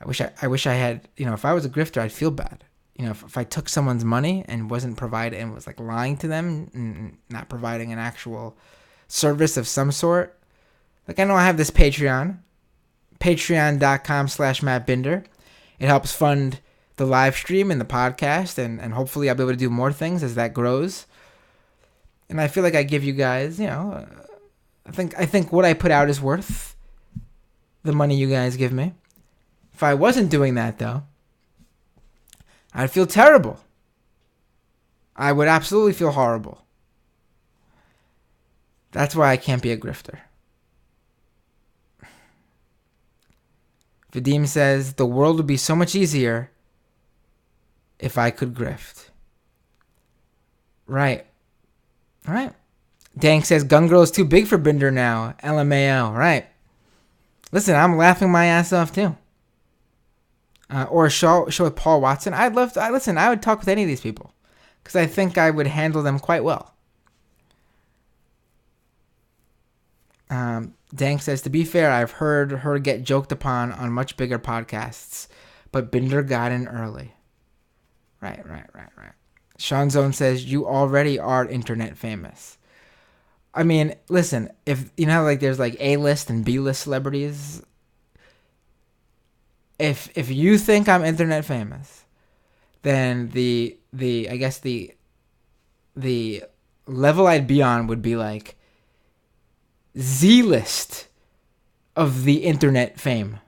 Speaker 1: if I was a grifter, I'd feel bad. If I took someone's money and wasn't providing, and was like lying to them and not providing an actual service of some sort. Like, I know I have this Patreon, patreon.com/MattBinder. It helps fund the live stream and the podcast, and hopefully I'll be able to do more things as that grows. And I feel like I give you guys, I think what I put out is worth the money you guys give me. If I wasn't doing that, though, I'd feel terrible. I would absolutely feel horrible. That's why I can't be a grifter. Vadim says, the world would be so much easier if I could grift. Right. Dank says, Gun Girl is too big for Binder now. LMAO. Right. Listen, I'm laughing my ass off too. Or a show with Paul Watson. I would talk with any of these people. Because I think I would handle them quite well. Dank says, to be fair, I've heard her get joked upon on much bigger podcasts. But Binder got in early. Right. Sean Zone says, you already are internet famous. I mean, listen, if you know, like there's like A-list and B-list celebrities. If you think I'm internet famous, then the I guess the level I'd be on would be like Z-list of the internet fame.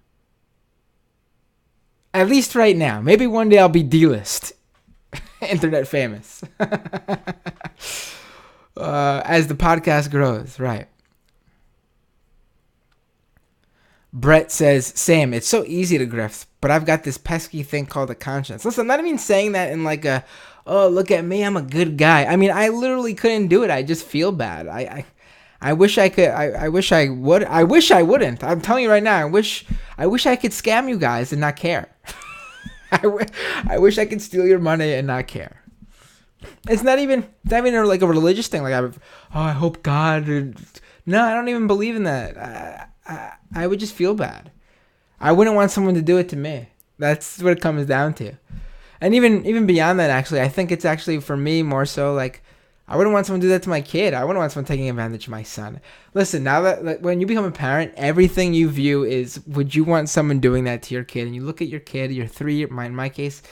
Speaker 1: At least right now. Maybe one day I'll be D-list. Internet famous. As the podcast grows, right. Brett says, same, it's so easy to grift, but I've got this pesky thing called a conscience. Listen, I'm not even saying that in like a, oh, look at me, I'm a good guy. I mean, I literally couldn't do it. I just feel bad. I wish I could. I wish I would. I wish I wouldn't. I'm telling you right now. I wish I could scam you guys and not care. I wish I could steal your money and not care. It's not even like a religious thing. Like I hope God. No, I don't even believe in that. I would just feel bad. I wouldn't want someone to do it to me. That's what it comes down to. And even beyond that, actually, I think it's actually for me more so like I wouldn't want someone to do that to my kid. I wouldn't want someone taking advantage of my son. Listen, now that like, when you become a parent, everything you view is, would you want someone doing that to your kid? And you look at your kid, your in my case,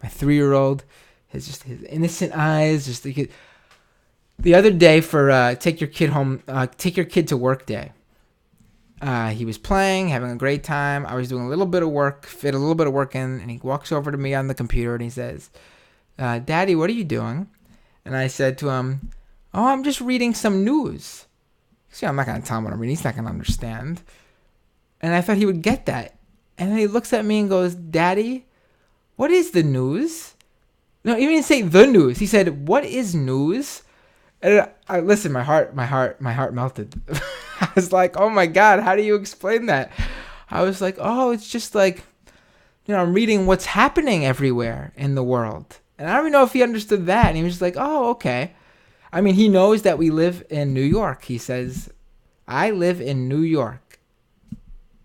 Speaker 1: my 3-year-old, his innocent eyes, just the other day for take your kid to work day. He was playing, having a great time. I was doing a little bit of work, fit a little bit of work in, and he walks over to me on the computer and he says, Daddy, what are you doing? And I said to him, oh, I'm just reading some news. See, I'm not going to tell him what I'm reading. He's not going to understand. And I thought he would get that. And then he looks at me and goes, Daddy, what is the news? No, he didn't say the news. He said, what is news? And listen, my heart melted. I was like, oh my God, how do you explain that? I was like, oh, it's just like, I'm reading what's happening everywhere in the world. And I don't even know if he understood that. And he was just like, oh, okay. I mean, he knows that we live in New York. He says, I live in New York.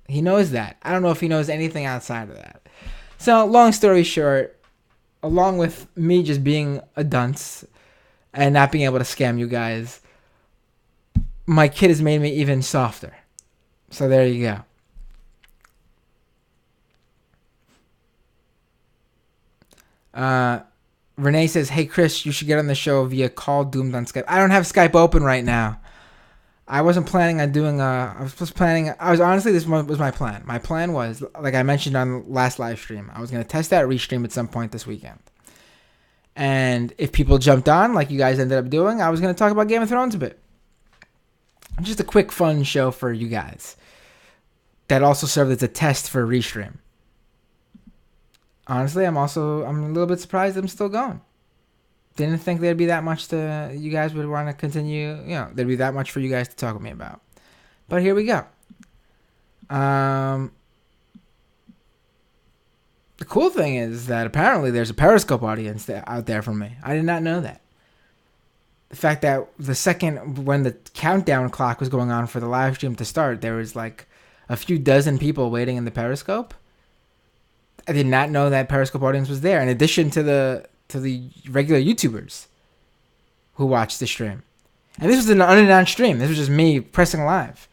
Speaker 1: He knows that. I don't know if he knows anything outside of that. So, long story short, along with me just being a dunce and not being able to scam you guys, my kid has made me even softer. So there you go. Renee says, hey, Chris, you should get on the show via call doomed on Skype. I don't have Skype open right now. I wasn't planning on doing this was my plan. My plan was, like I mentioned on the last live stream, I was going to test out Restream at some point this weekend. And if people jumped on, like you guys ended up doing, I was going to talk about Game of Thrones a bit. Just a quick, fun show for you guys. That also served as a test for Restream. Honestly, I'm a little bit surprised I'm still going. Didn't think there'd be that much you guys would want to continue, there'd be that much for you guys to talk with me about. But here we go. The cool thing is that apparently there's a Periscope audience out there for me. I did not know that. The fact that the second when the countdown clock was going on for the live stream to start, there was like a few dozen people waiting in the Periscope. I did not know that Periscope audience was there, in addition to the regular YouTubers who watched the stream. And this was an unannounced stream. This was just me pressing live.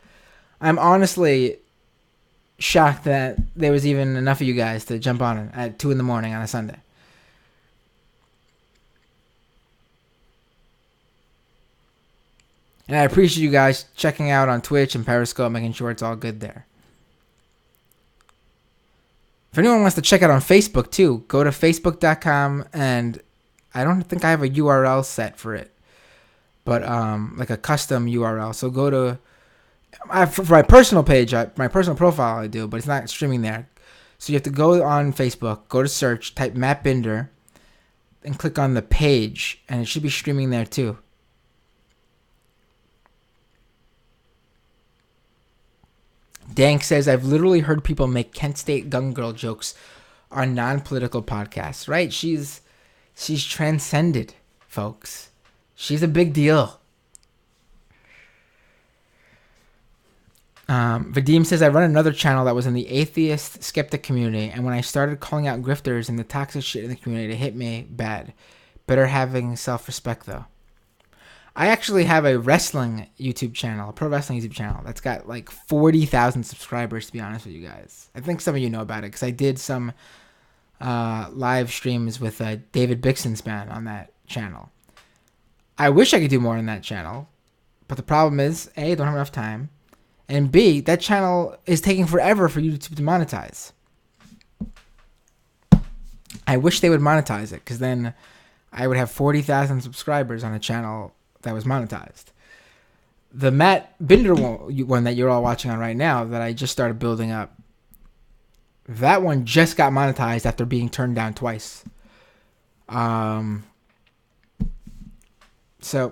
Speaker 1: I'm honestly shocked that there was even enough of you guys to jump on at 2 a.m. on a Sunday. And I appreciate you guys checking out on Twitch and Periscope, making sure it's all good there. If anyone wants to check out on Facebook too, go to facebook.com, and I don't think I have a URL set for it, but like a custom URL. So go to for my personal page, my personal profile I do, but it's not streaming there. So you have to go on Facebook, go to search, type Matt Binder, and click on the page, and it should be streaming there too. Dank says, I've literally heard people make Kent State Gun Girl jokes on non-political podcasts, right? She's transcended, folks. She's a big deal. Vadim says, I run another channel that was in the atheist skeptic community, and when I started calling out grifters and the toxic shit in the community, it hit me bad. Better having self-respect, though. I actually have a wrestling YouTube channel, a pro wrestling YouTube channel, that's got like 40,000 subscribers, to be honest with you guys. I think some of you know about it, because I did some live streams with David Bixenspan on that channel. I wish I could do more on that channel, but the problem is, A, I don't have enough time, and B, that channel is taking forever for YouTube to monetize. I wish they would monetize it, because then I would have 40,000 subscribers on a channel that was monetized. The Matt Binder one that you're all watching on right now, that I just started building up, that one just got monetized after being turned down twice. So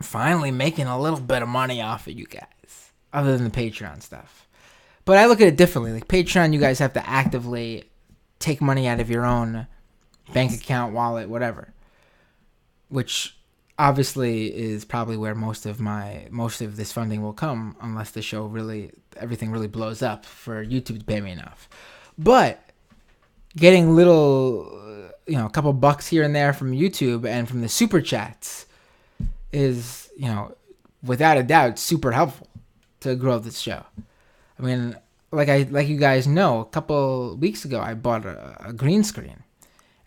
Speaker 1: finally making a little bit of money off of you guys, other than the Patreon stuff. But I look at it differently. Like Patreon, you guys have to actively take money out of your own bank account, wallet, whatever, which obviously is probably where most of this funding will come, unless the show everything really blows up for YouTube to pay me enough. But getting little, a couple bucks here and there from YouTube and from the super chats is, without a doubt, super helpful to grow this show. I mean, like you guys know, a couple weeks ago I bought a green screen,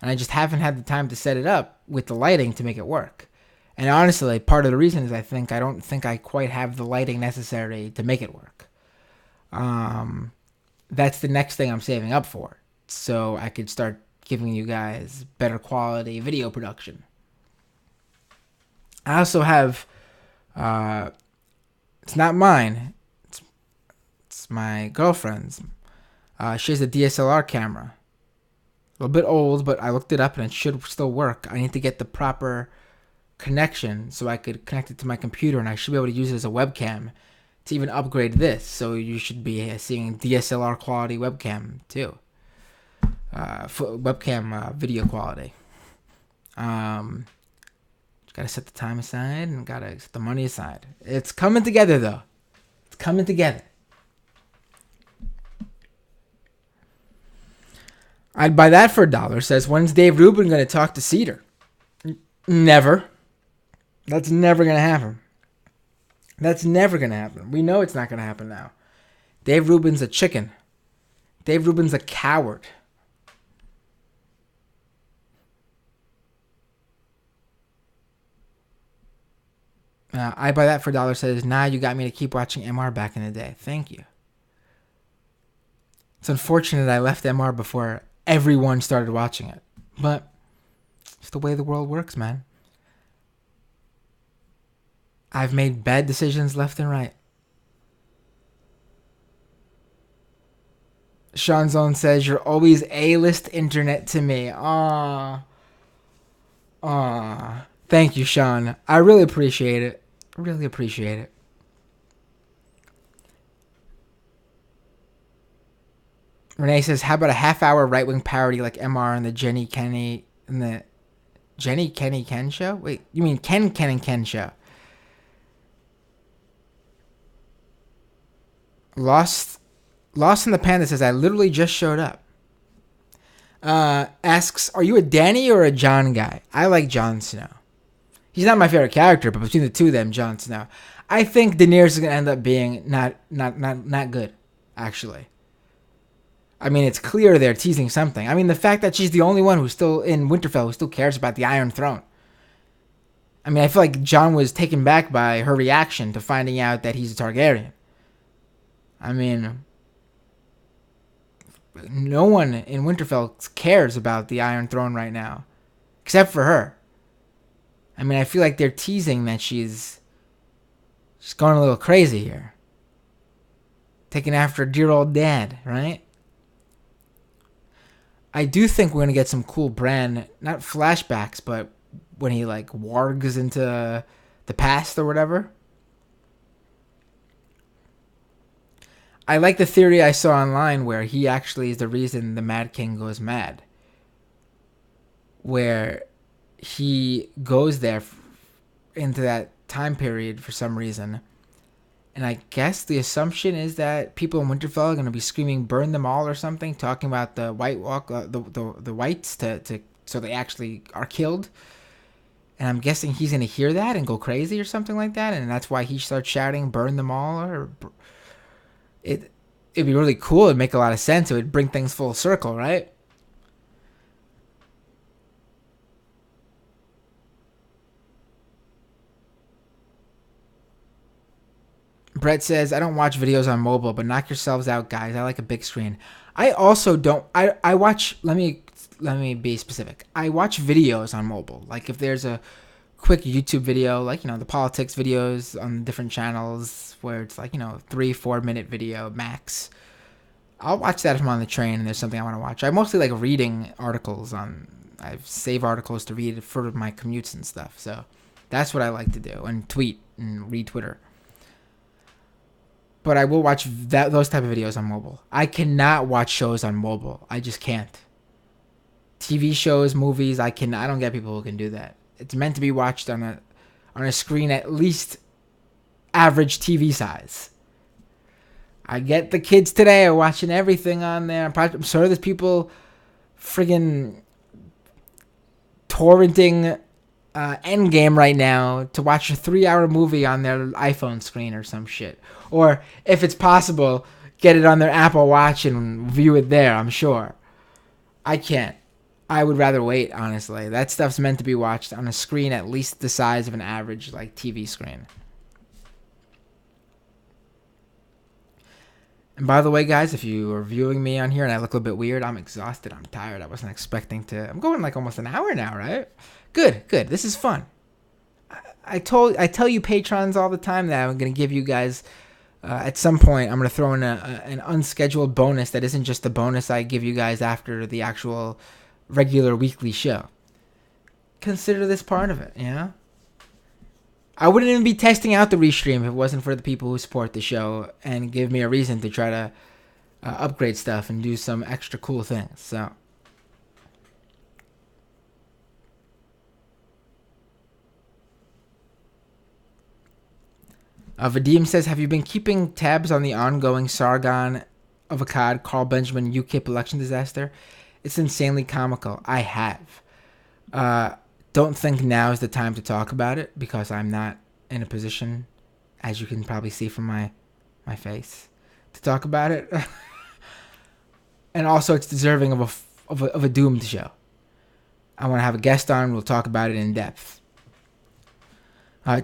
Speaker 1: and I just haven't had the time to set it up with the lighting to make it work. And honestly, part of the reason is I don't think I quite have the lighting necessary to make it work. That's the next thing I'm saving up for, so I could start giving you guys better quality video production. I also have, it's not mine, it's my girlfriend's. She has a DSLR camera. A little bit old, but I looked it up and it should still work. I need to get the proper connection so I could connect it to my computer, and I should be able to use it as a webcam to even upgrade this. So you should be seeing DSLR quality webcam too. Webcam video quality. Gotta set the time aside and gotta set the money aside. It's coming together though. It's coming together. I'd buy that for $1. Says, when's Dave Rubin going to talk to Cedar? Never. That's never going to happen. That's never going to happen. We know it's not going to happen now. Dave Rubin's a chicken. Dave Rubin's a coward. I buy that for $1. Says, nah, you got me to keep watching MR back in the day. Thank you. It's unfortunate I left MR before everyone started watching it, but it's the way the world works, man. I've made bad decisions left and right. Sean Zone says, you're always A-list internet to me. Aww. Thank you, Sean. I really appreciate it. Really appreciate it. Renee says, how about a half-hour right-wing parody like MR and the Jenny Kenny Ken show? Wait, you mean Ken and Ken show? Lost in the Panda says, I literally just showed up. Asks, are you a Danny or a Jon guy? I like Jon Snow. He's not my favorite character, but between the two of them, Jon Snow. I think Daenerys is going to end up being not good, actually. I mean, it's clear they're teasing something. I mean, the fact that she's the only one who's still in Winterfell who still cares about the Iron Throne. I mean, I feel like John was taken back by her reaction to finding out that he's a Targaryen. I mean, no one in Winterfell cares about the Iron Throne right now, except for her. I mean, I feel like they're teasing that she's going a little crazy here. Taking after dear old dad, right? I do think we're going to get some cool Bran, not flashbacks, but when he like wargs into the past or whatever. I like the theory I saw online where he actually is the reason the Mad King goes mad. Where he goes there into that time period for some reason. And I guess the assumption is that people in Winterfell are going to be screaming "burn them all" or something, talking about the White Walk, the whites, to so they actually are killed. And I'm guessing he's going to hear that and go crazy or something like that, and that's why he starts shouting "burn them all." Or it'd be really cool. It'd make a lot of sense. It would bring things full circle, right? Brett says, I don't watch videos on mobile, but knock yourselves out, guys. I like a big screen. I also don't. I watch. Let me be specific. I watch videos on mobile. Like if there's a quick YouTube video, like the politics videos on different channels where it's like 3-4 minute video max. I'll watch that if I'm on the train and there's something I want to watch. I mostly like reading articles on. I save articles to read for my commutes and stuff. So that's what I like to do, and tweet and read Twitter. But I will watch those type of videos on mobile. I cannot watch shows on mobile. I just can't. TV shows, movies, I don't get people who can do that. It's meant to be watched on a screen at least average TV size. I get the kids today are watching everything on there. I'm sure there's people friggin' torrenting Endgame right now to watch a 3-hour movie on their iPhone screen or some shit. Or if it's possible, get it on their Apple Watch and view it there, I'm sure. I can't. I would rather wait, honestly. That stuff's meant to be watched on a screen at least the size of an average like TV screen. And by the way, guys, if you are viewing me on here and I look a little bit weird, I'm exhausted. I'm tired. I wasn't expecting to. I'm going like almost an hour now, right? Good. This is fun. I tell you patrons all the time that I'm going to give you guys, at some point, I'm going to throw in an unscheduled bonus that isn't just the bonus I give you guys after the actual regular weekly show. Consider this part of it, I wouldn't even be testing out the Restream if it wasn't for the people who support the show and give me a reason to try to upgrade stuff and do some extra cool things. So, Vadim says, have you been keeping tabs on the ongoing Sargon of Akkad, Carl Benjamin UKIP election disaster? It's insanely comical. I have. Don't think now is the time to talk about it because I'm not in a position, as you can probably see from my face, to talk about it. And also, it's deserving of a doomed show. I want to have a guest on. We'll talk about it in depth.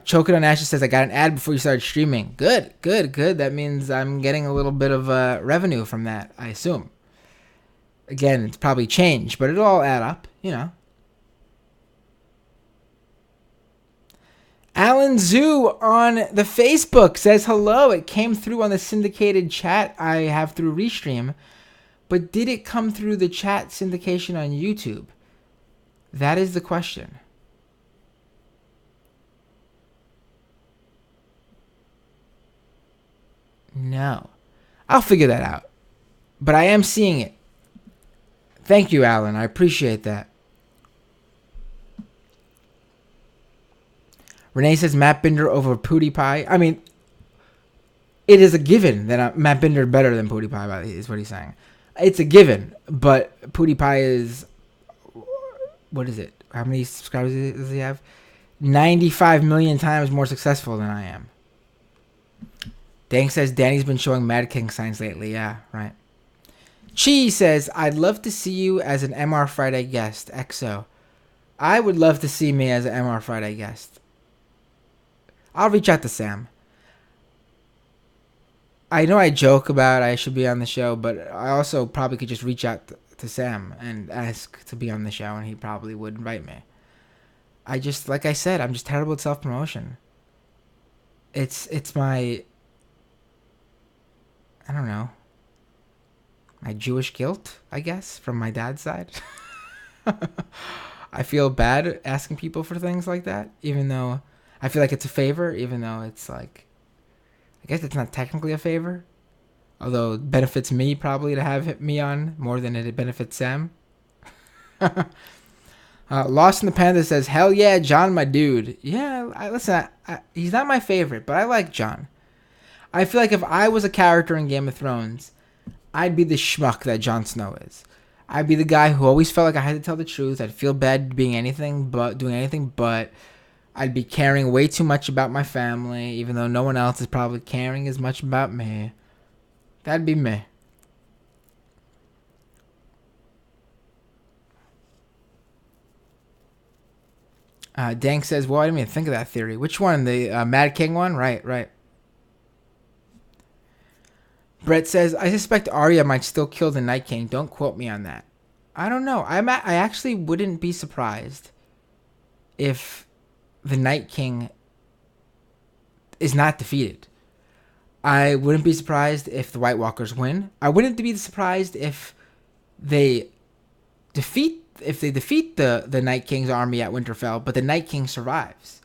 Speaker 1: Choke It on Ashes says, I got an ad before you started streaming. Good. That means I'm getting a little bit of revenue from that, I assume. Again, it's probably changed, but it'll all add up, Alan Zoo on the Facebook says hello. It came through on the syndicated chat I have through Restream, but did it come through the chat syndication on YouTube? That is the question. No. I'll figure that out. But I am seeing it. Thank you, Alan. I appreciate that. Renee says Matt Binder over PewDiePie. I mean, it is a given that Matt Binder is better than PewDiePie, is what he's saying. It's a given, but PewDiePie is... What is it? How many subscribers does he have? 95 million times more successful than I am. Dang says Danny's been showing Mad King signs lately. Yeah, right. Chi says, I'd love to see you as an MR Friday guest. XO. I would love to see me as an MR Friday guest. I'll reach out to Sam. I know I joke about I should be on the show, but I also probably could just reach out to Sam and ask to be on the show, and he probably would invite me. I just, like I said, I'm just terrible at self-promotion. It's my, I don't know, my Jewish guilt, I guess, from my dad's side. I feel bad asking people for things like that, even though I feel like it's a favor, even though it's like, I guess it's not technically a favor, although it benefits me probably to have me on more than it benefits Sam. Lost in the Panda says, hell yeah, John, my dude. Yeah, listen, he's not my favorite, but I like John. I feel like if I was a character in Game of Thrones, I'd be the schmuck that Jon Snow is. I'd be the guy who always felt like I had to tell the truth. I'd feel bad doing anything, but I'd be caring way too much about my family, even though no one else is probably caring as much about me. That'd be me. Dank says, well, I didn't even think of that theory. Which one? The Mad King one? Right. Brett says, I suspect Arya might still kill the Night King. Don't quote me on that. I don't know. I actually wouldn't be surprised if the Night King is not defeated. I wouldn't be surprised if the White Walkers win. I wouldn't be surprised if they defeat the Night King's army at Winterfell, but the Night King survives.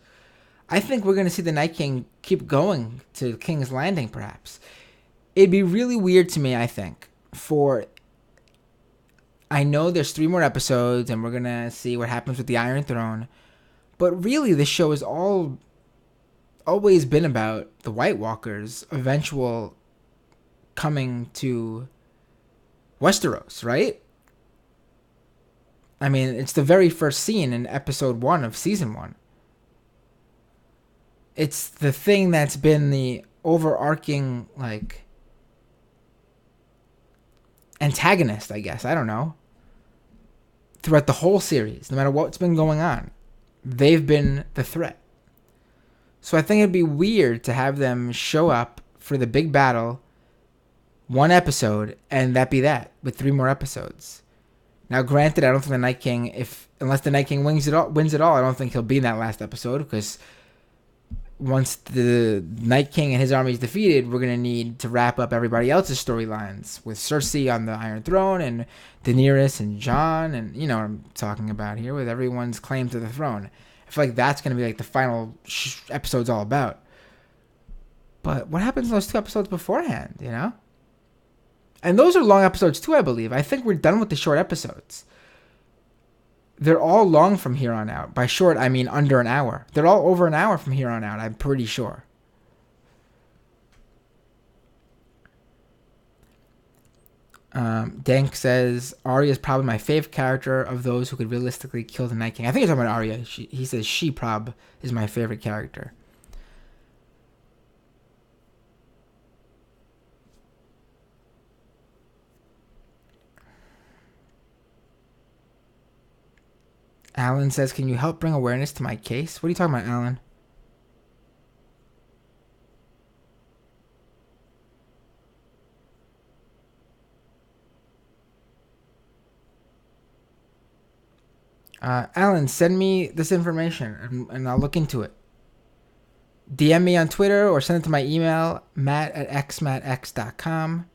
Speaker 1: I think we're going to see the Night King keep going to King's Landing, perhaps. It'd be really weird to me, I think, I know there's 3 more episodes, and we're going to see what happens with the Iron Throne, but really this show has always been about the White Walkers' eventual coming to Westeros, right? I mean, it's the very first scene in episode 1 of season 1. It's the thing that's been the overarching, like, antagonist, I guess. I don't know. Throughout the whole series, no matter what's been going on, they've been the threat. So I think it'd be weird to have them show up for the big battle, 1 episode, and that be that, with 3 more episodes. Now, granted, I don't think the Night King, unless the Night King wins it all, I don't think he'll be in that last episode, because once the Night King and his army is defeated, we're going to need to wrap up everybody else's storylines with Cersei on the Iron Throne and Daenerys and Jon, and you know what I'm talking about here, with everyone's claim to the throne. I feel like that's going to be like the final episode's all about. But what happens in those 2 episodes beforehand, you know? And those are long episodes too, I believe. I think we're done with the short episodes. They're all long from here on out. By short, I mean under an hour. They're all over an hour from here on out, I'm pretty sure. Dank says, Arya is probably my favorite character of those who could realistically kill the Night King. I think he's talking about Arya. He says she prob is my favorite character. Alan says, can you help bring awareness to my case? What are you talking about, Alan? Alan, send me this information and I'll look into it. DM me on Twitter or send it to my email, matt@xmattx.com.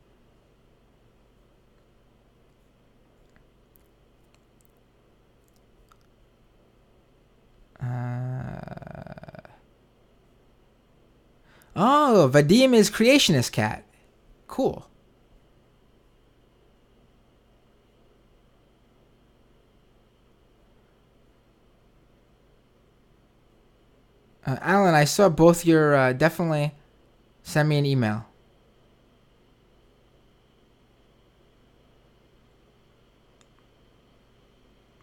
Speaker 1: Oh, Vadim is Creationist Cat. Cool. Alan, I saw both your... definitely send me an email.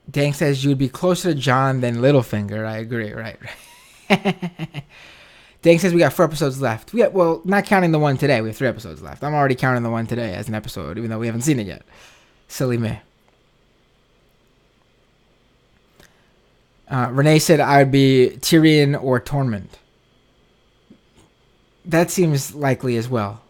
Speaker 1: Dank says you would be closer to Jon than Littlefinger. I agree. Right. Dank says we got 4 episodes left. Well, not counting the one today. We have 3 episodes left. I'm already counting the one today as an episode, even though we haven't seen it yet. Silly me. Renee said I would be Tyrion or Tormund. That seems likely as well.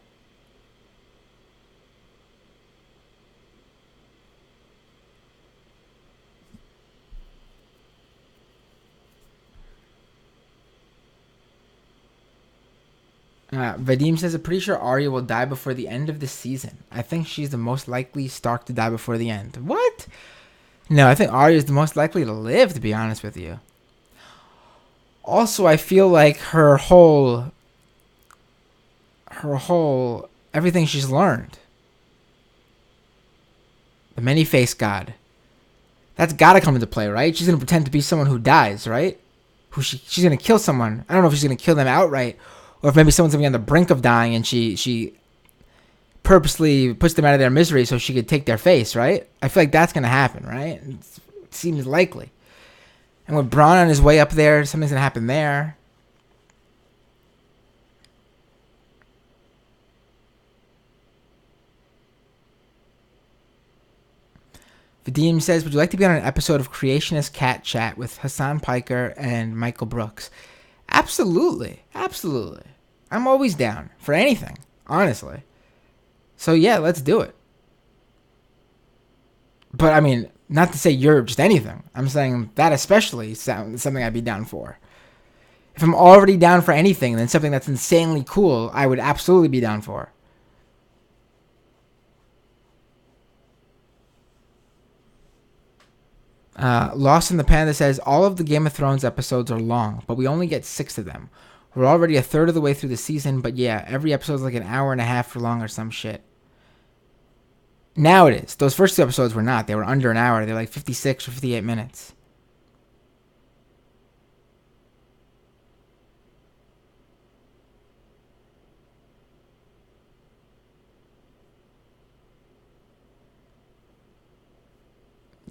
Speaker 1: Vadim says, I'm pretty sure Arya will die before the end of the season. I think she's the most likely Stark to die before the end. What? No, I think Arya is the most likely to live, to be honest with you. Also, I feel like everything she's learned. The many-faced god. That's gotta come into play, right? She's gonna pretend to be someone who dies, right? She's gonna kill someone. I don't know if she's gonna kill them outright, or if maybe someone's gonna be on the brink of dying and she purposely puts them out of their misery so she could take their face, right? I feel like that's gonna happen, right? It seems likely. And with Bronn on his way up there, something's gonna happen there. Vadim says, would you like to be on an episode of Creationist Cat Chat with Hassan Piker and Michael Brooks? Absolutely. Absolutely. I'm always down for anything, honestly. So yeah, let's do it. But I mean, not to say you're just anything. I'm saying that especially sounds something I'd be down for. If I'm already down for anything, then something that's insanely cool, I would absolutely be down for. Lost in the Panda says, all of the Game of Thrones episodes are long, but we only get 6 of them. We're already a third of the way through the season, but yeah, every episode's like an hour and a half long or some shit. Now it is. Those first 2 episodes were not. They were under an hour. They're like 56 or 58 minutes.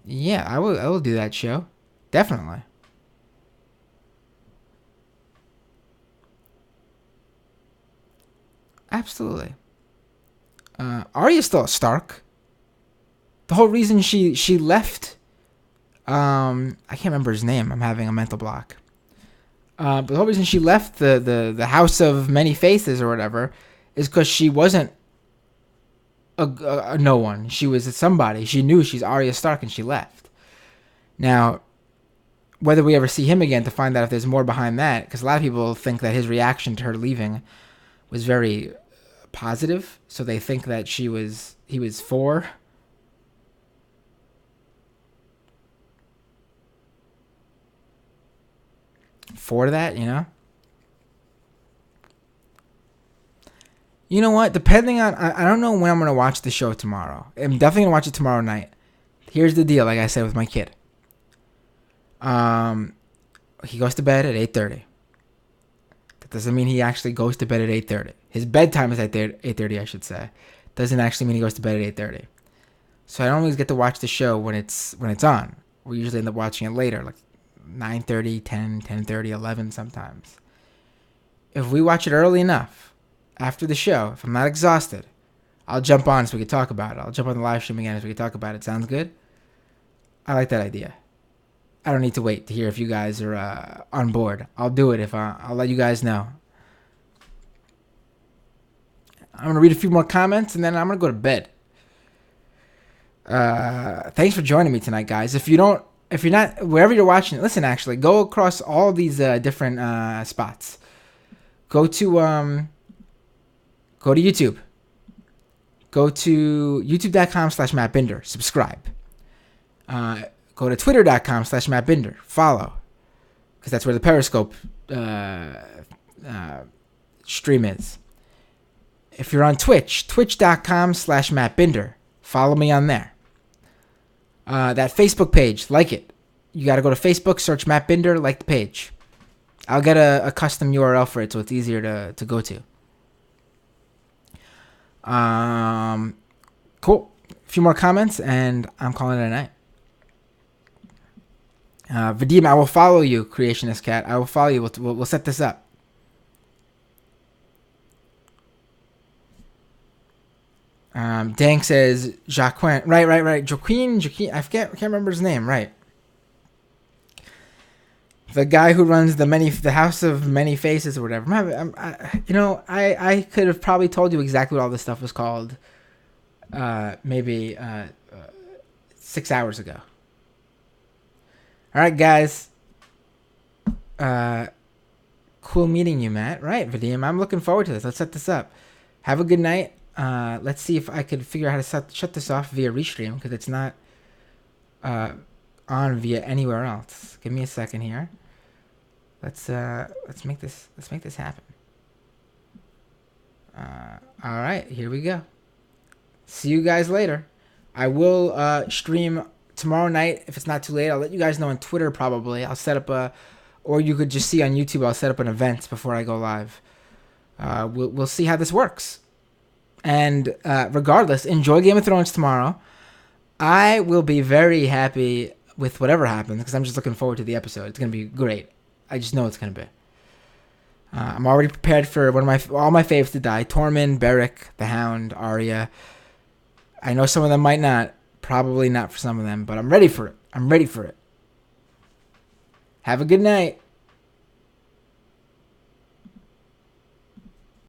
Speaker 1: Yeah, I will do that show. Definitely. Absolutely. Arya's still a Stark. The whole reason she left, I can't remember his name. I'm having a mental block. But the whole reason she left the House of Many Faces or whatever is because she wasn't a no one. She was somebody. She knew she's Arya Stark and she left. Now, whether we ever see him again to find out if there's more behind that, because a lot of people think that his reaction to her leaving was very positive, so they think that he was for that, you know. You know what? Depending on, I don't know when I'm gonna watch the show tomorrow. I'm definitely gonna watch it tomorrow night. Here's the deal, like I said with my kid. He goes to bed at 8:30. That doesn't mean he actually goes to bed at 8:30. His bedtime is at 8:30, I should say. Doesn't actually mean he goes to bed at 8:30. So I don't always get to watch the show when it's on. We usually end up watching it later, like 9:30, 10, 10:30, 11 sometimes. If we watch it early enough, after the show, if I'm not exhausted, I'll jump on so we can talk about it. I'll jump on the live stream again so we can talk about it. Sounds good? I like that idea. I don't need to wait to hear if you guys are on board. I'll do it if I'll let you guys know. I'm going to read a few more comments and then I'm going to go to bed. Thanks for joining me tonight, guys. If you're not, wherever you're watching it, listen, actually, go across all these different spots. Go to YouTube. Go to youtube.com/MattBinder. Subscribe. Go to twitter.com/MattBinder. Follow. Because that's where the Periscope stream is. If you're on Twitch, twitch.com/MattBinder. Follow me on there. That Facebook page, like it. You got to go to Facebook, search Matt Binder, like the page. I'll get a custom URL for it so it's easier to go to. Cool. A few more comments and I'm calling it a night. Vadim, I will follow you, Creationist Cat. I will follow you. We'll set this up. Dank says Jacquin. Right. Joaquin. I can't remember his name. Right. the guy who runs the House of Many Faces or whatever. I could have probably told you exactly what all this stuff was called. Maybe 6 hours ago. All right, guys. Cool meeting you, Matt. Right, Vadim. I'm looking forward to this. Let's set this up. Have a good night. Let's see if I could figure out how to shut this off via Restream, because it's not on via anywhere else. Give me a second here. Let's make this happen. All right, here we go. See you guys later. I will stream tomorrow night if it's not too late. I'll let you guys know on Twitter probably. I'll set up or you could just see on YouTube. I'll set up an event before I go live. We'll see how this works. And regardless, enjoy Game of Thrones tomorrow. I will be very happy with whatever happens because I'm just looking forward to the episode. It's gonna be great. I just know it's gonna be. I'm already prepared for all my faves to die: Tormund, Beric, the Hound, Arya. I know some of them might not. Probably not for some of them, but I'm ready for it. Have a good night.